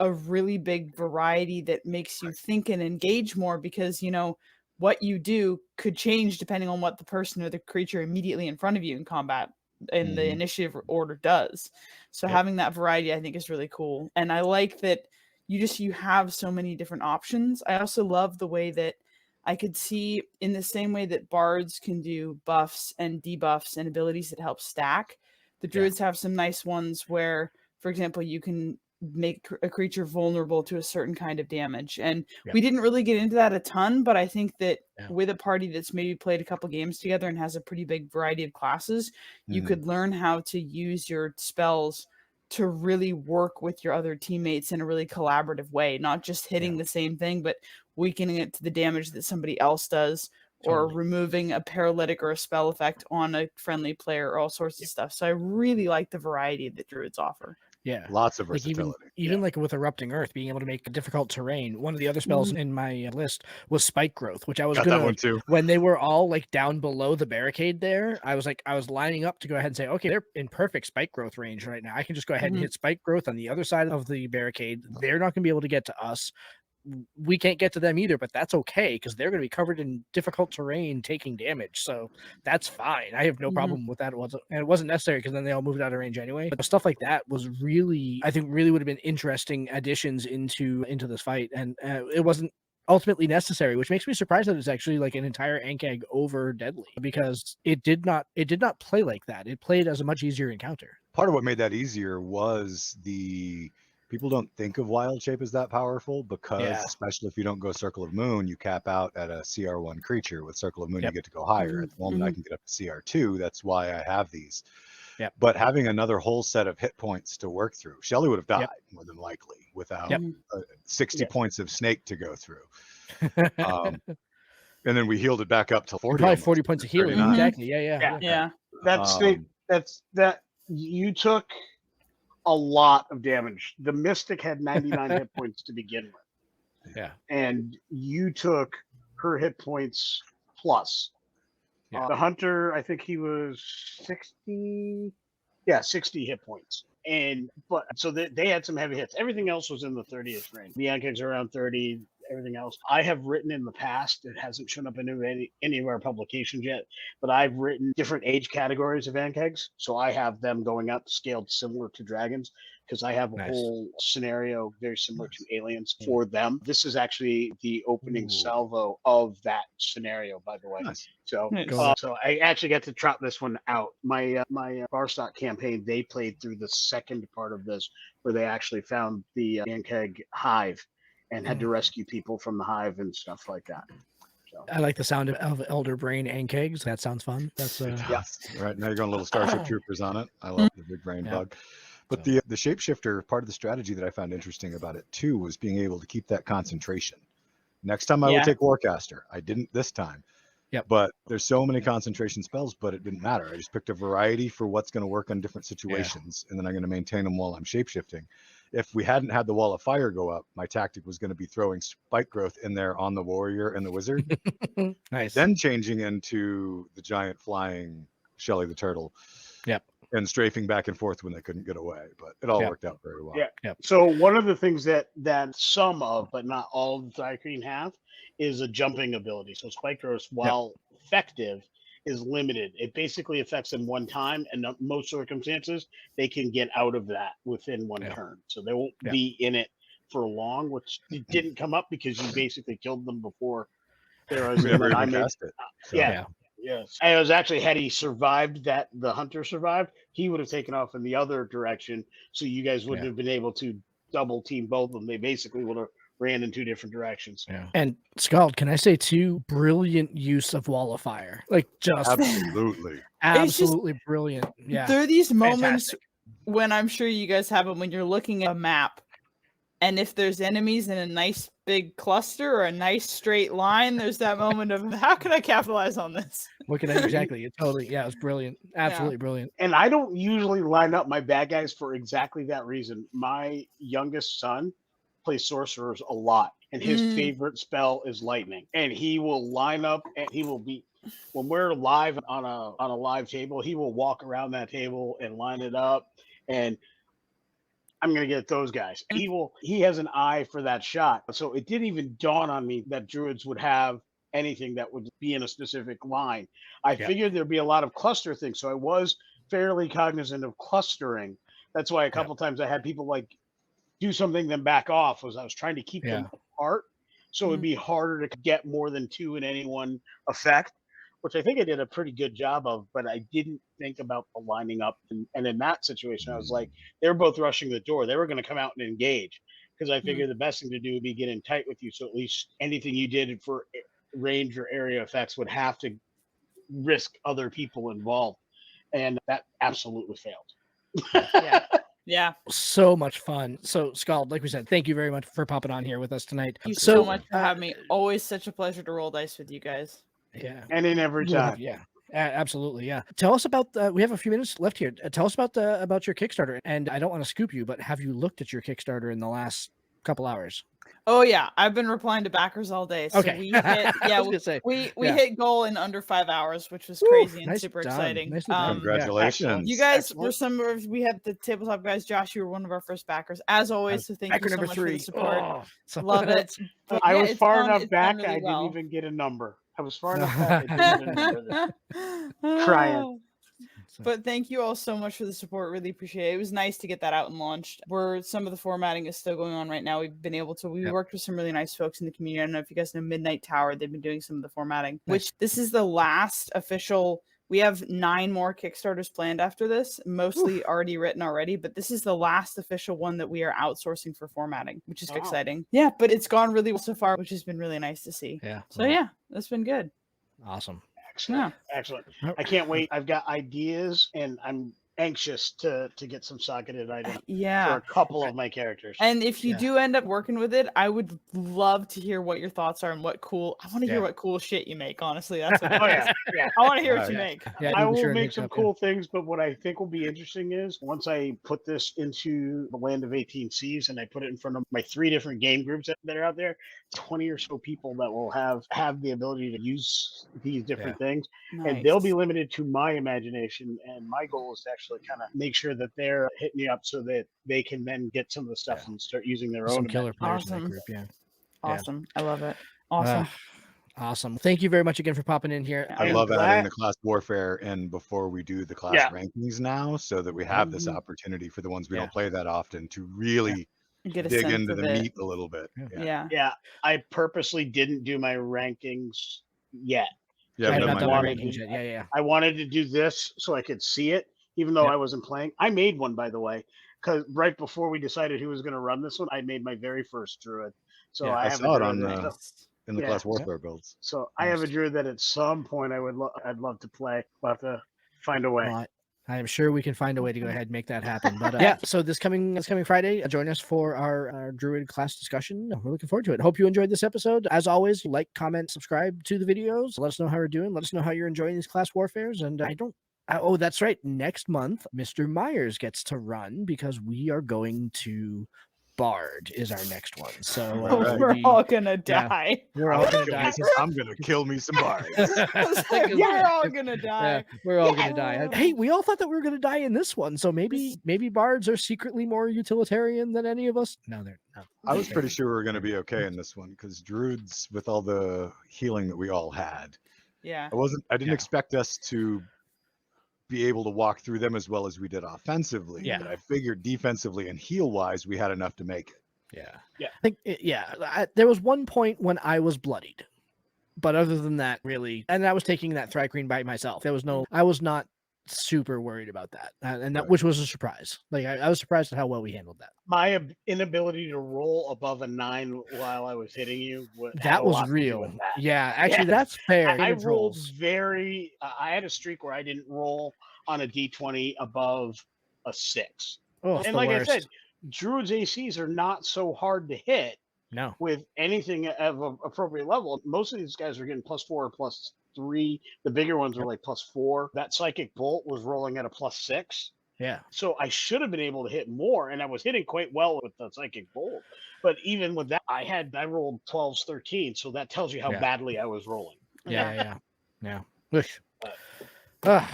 a really big variety that makes you think and engage more because, you know, what you do could change depending on what the person or the creature immediately in front of you in combat in the initiative order does. So having that variety, I think, is really cool. And I like that you have so many different options. I also love the way that I could see, in the same way that bards can do buffs and debuffs and abilities that help stack, the druids have some nice ones where, for example, you can make a creature vulnerable to a certain kind of damage. And we didn't really get into that a ton, but I think that with a party that's maybe played a couple games together and has a pretty big variety of classes, you could learn how to use your spells to really work with your other teammates in a really collaborative way, not just hitting the same thing, but weakening it to the damage that somebody else does, or removing a paralytic or a spell effect on a friendly player, or all sorts of stuff. So I really like the variety that druids offer. Yeah. Lots of Like versatility. even like with Erupting Earth, being able to make difficult terrain. One of the other spells in my list was Spike Growth, which I was Got gonna, that one too. when they were all like down below the barricade there, I was lining up to go ahead and say, okay, they're in perfect Spike Growth range right now. I can just go ahead and hit Spike Growth on the other side of the barricade. They're not gonna be able to get to us. We can't get to them either, but that's okay because they're going to be covered in difficult terrain taking damage. So that's fine. I have no problem with that. And it wasn't necessary because then they all moved out of range anyway. But stuff like that was really, I think, really would have been interesting additions into this fight. And it wasn't ultimately necessary, which makes me surprised that it's actually like an entire Ankheg over Deadly, because it did not play like that. It played as a much easier encounter. Part of what made that easier was people don't think of Wild Shape as that powerful because, especially if you don't go Circle of Moon, you cap out at a CR1 creature. With Circle of Moon, you get to go higher. At the moment, I can get up to CR2. That's why I have these. But having another whole set of hit points to work through, Shelly would have died more than likely without 60 points of snake to go through. And then we healed it back up to 40. Probably 40 points of healing. Exactly. Yeah. That you took a lot of damage. The Mystic had 99 hit points to begin with. Yeah. And you took her hit points plus. The Hunter, I think he was 60. Yeah, 60 hit points. So they had some heavy hits. Everything else was in the 30th range. The Ankegs are around 30. Everything else I have written in the past, it hasn't shown up in any of our publications yet, but I've written different age categories of Ankegs, so I have them going up scaled similar to dragons, because I have a whole scenario very similar to aliens for them. This is actually the opening salvo of that scenario, by the way. So I actually got to trot this one out. My Barstock campaign, they played through the second part of this, where they actually found the Ankheg hive and had to rescue people from the hive and stuff like that. So. I like the sound of Elder Brain Ankegs. That sounds fun. That's right now you're going a little Starship Troopers on it. I love the big brain bug. But the shapeshifter, part of the strategy that I found interesting about it too was being able to keep that concentration. Next time I would take Warcaster. I didn't this time. Yep. But there's so many concentration spells, but it didn't matter. I just picked a variety for what's going to work on different situations, and then I'm going to maintain them while I'm shapeshifting. If we hadn't had the wall of fire go up, my tactic was going to be throwing spike growth in there on the warrior and the wizard, Nice. then changing into the giant flying Shelly the turtle. Yep. And strafing back and forth when they couldn't get away, but it all Yep. worked out very well. Yeah. Yep. So one of the things that some of, but not all of the Thri Kreen have, is a jumping ability. So spike growth, while effective, is limited. It basically affects them one time, and in most circumstances, they can get out of that within one turn. So they won't be in it for long, which didn't come up because you basically killed them before there was. We never even cast it. So. Yeah. Yes. And it was actually, had he survived that, the hunter survived, he would have taken off in the other direction. So you guys wouldn't have been able to double team both of them. They basically would have ran in two different directions. Yeah. And Skald, can I say too, brilliant use of Wall of Fire. Like just absolutely brilliant. Yeah. There are these moments Fantastic. when I'm sure you guys have them when you're looking at a map, and if there's enemies in a nice big cluster or a nice straight line, there's that moment of how can I capitalize on this? Looking at exactly. It totally. Yeah, it was brilliant. Absolutely brilliant. And I don't usually line up my bad guys for exactly that reason. My youngest son plays sorcerers a lot, and his favorite spell is lightning. And he will line up, and he will be, when we're live on a live table, he will walk around that table and line it up, and I'm going to get those guys. He has an eye for that shot. So it didn't even dawn on me that Druids would have anything that would be in a specific line. I figured there'd be a lot of cluster things. So I was fairly cognizant of clustering. That's why a couple times I had people like do something, then back off, was I was trying to keep them apart. So it'd be harder to get more than two in any one effect, which I think I did a pretty good job of, but I didn't think about the lining up. And in that situation, I was like, they were both rushing the door. They were going to come out and engage, because I figured the best thing to do would be get in tight with you. So at least anything you did for range or area effects would have to risk other people involved. And that absolutely failed. Yeah. So much fun. So Skald, like we said, thank you very much for popping on here with us tonight. Thank you so much for having me. Always such a pleasure to roll dice with you guys. Yeah. And in every time. Yeah. Absolutely. Yeah. Tell us about we have a few minutes left here. Tell us about your Kickstarter. And I don't want to scoop you, but have you looked at your Kickstarter in the last couple hours? Oh yeah, I've been replying to backers all day. So Okay. we hit goal in under 5 hours, which was crazy and super exciting. Congratulations. You guys were we had the tabletop guys. Josh, you were one of our first backers as always. So thank you so much for the support. Love it. But I was far enough back, really I didn't even get a number. I was far enough back, I didn't get a number. Crying. But thank you all so much for the support. Really appreciate it. It was nice to get that out and launched. Some of the formatting is still going on right now. We worked with some really nice folks in the community. I don't know if you guys know Midnight Tower. They've been doing some of the formatting, which this is the last official. We have 9 more Kickstarters planned after this, mostly already written already, but this is the last official one that we are outsourcing for formatting, which is exciting. Yeah, but it's gone really well so far, which has been really nice to see. Yeah. So yeah, that's been good. Awesome. Excellent. I can't wait. I've got ideas, and I'm anxious to get some socketed items for a couple of my characters. And if you do end up working with it, I would love to hear what your thoughts are and I want to hear what cool shit you make. Honestly, that's what I want to hear what you make. I will make some cool things, but what I think will be interesting is once I put this into the land of 18 Seas and I put it in front of my 3 different game groups that are out there, 20 or so people that will have the ability to use these different things. Nice. And they'll be limited to my imagination. And my goal is to actually kind of make sure that they're hitting me up so that they can then get some of the stuff and start using their own killer players in that group. Awesome. I love it. Awesome. Awesome. Thank you very much again for popping in here. I love adding the class warfare in before we do the class rankings now, so that we have this opportunity for the ones we don't play that often to really dig into the meat a little bit. Yeah. I purposely didn't do my rankings yet. I wanted to do this so I could see it, even though I wasn't playing. I made one, by the way, because right before we decided who was going to run this one, I made my very first druid. So I saw it on in the class warfare builds. So I have a druid that at some point I'd love to play. We'll have to find a way. I'm sure we can find a way to go ahead and make that happen. But yeah, so this coming Friday, join us for our Druid class discussion. We're looking forward to it. Hope you enjoyed this episode. As always, like, comment, subscribe to the videos. Let us know how we're doing. Let us know how you're enjoying these class warfares. And oh, that's right. Next month, Mr. Myers gets to run because we are going to Bard is our next one. So We're all gonna die. we're all gonna die. I'm gonna kill me some bards. We're all gonna die. Yeah, we're all gonna die. Hey, we all thought that we were gonna die in this one, so maybe bards are secretly more utilitarian than any of us. No, they're not. I was pretty sure we were gonna be okay in this one because druids, with all the healing that we all had, Yeah. I didn't expect us to be able to walk through them as well as we did offensively. Yeah. But I figured defensively and heal wise, we had enough to make it. I think there was one point when I was bloodied, but other than that, really, and I was taking that Thri Kreen by myself. I was not super worried about that, and that which was a surprise. Like I was surprised at how well we handled that. My inability to roll above a 9 while I was hitting you That was real. Yeah, actually, that's fair. I rolled I had a streak where I didn't roll on a d20 above a 6. Oh, And like I said, Druids ACs are not so hard to hit no. with anything of an appropriate level. Most of these guys are getting +4 or +3. The bigger ones are like +4. That Psychic Bolt was rolling at a +6. Yeah. So I should have been able to hit more, and I was hitting quite well with the Psychic Bolt. But even with that, I rolled 12s, 13, so that tells you how badly I was rolling. Yeah. Whoosh. All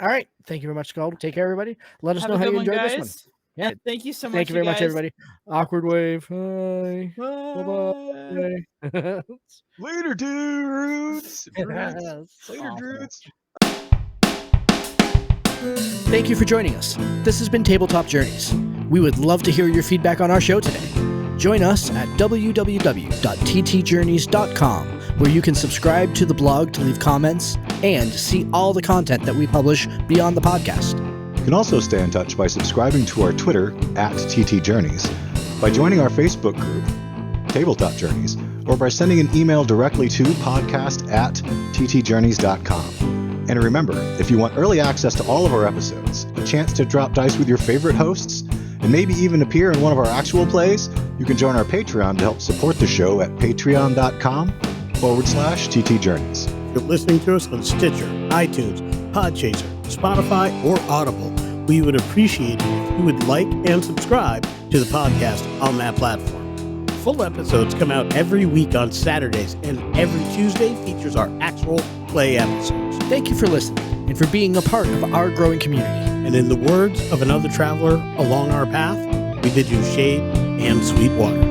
right. Thank you very much, Skald. Take care, everybody. Let us know how you enjoyed this one. Yeah. Thank you so much. Thank you very much, everybody. Awkward wave. Bye. Bye. Bye. Later, dudes. Yes. Later, druids. Thank you for joining us. This has been Tabletop Journeys. We would love to hear your feedback on our show today. Join us at www.ttjourneys.com, where you can subscribe to the blog to leave comments and see all the content that we publish beyond the podcast. You can also stay in touch by subscribing to our Twitter @TTJourneys, by joining our Facebook group, Tabletop Journeys, or by sending an email directly to podcast@ttjourneys.com. And remember, if you want early access to all of our episodes, a chance to drop dice with your favorite hosts, and maybe even appear in one of our actual plays, you can join our Patreon to help support the show at patreon.com/TTJourneys. You're listening to us on Stitcher, iTunes, Podchaser, Spotify, or Audible. We would appreciate it if you would like and subscribe to the podcast on that platform. Full episodes come out every week on Saturdays, and every Tuesday features our actual play episodes. Thank you for listening and for being a part of our growing community. And in the words of another traveler along our path, we bid you shade and sweet water.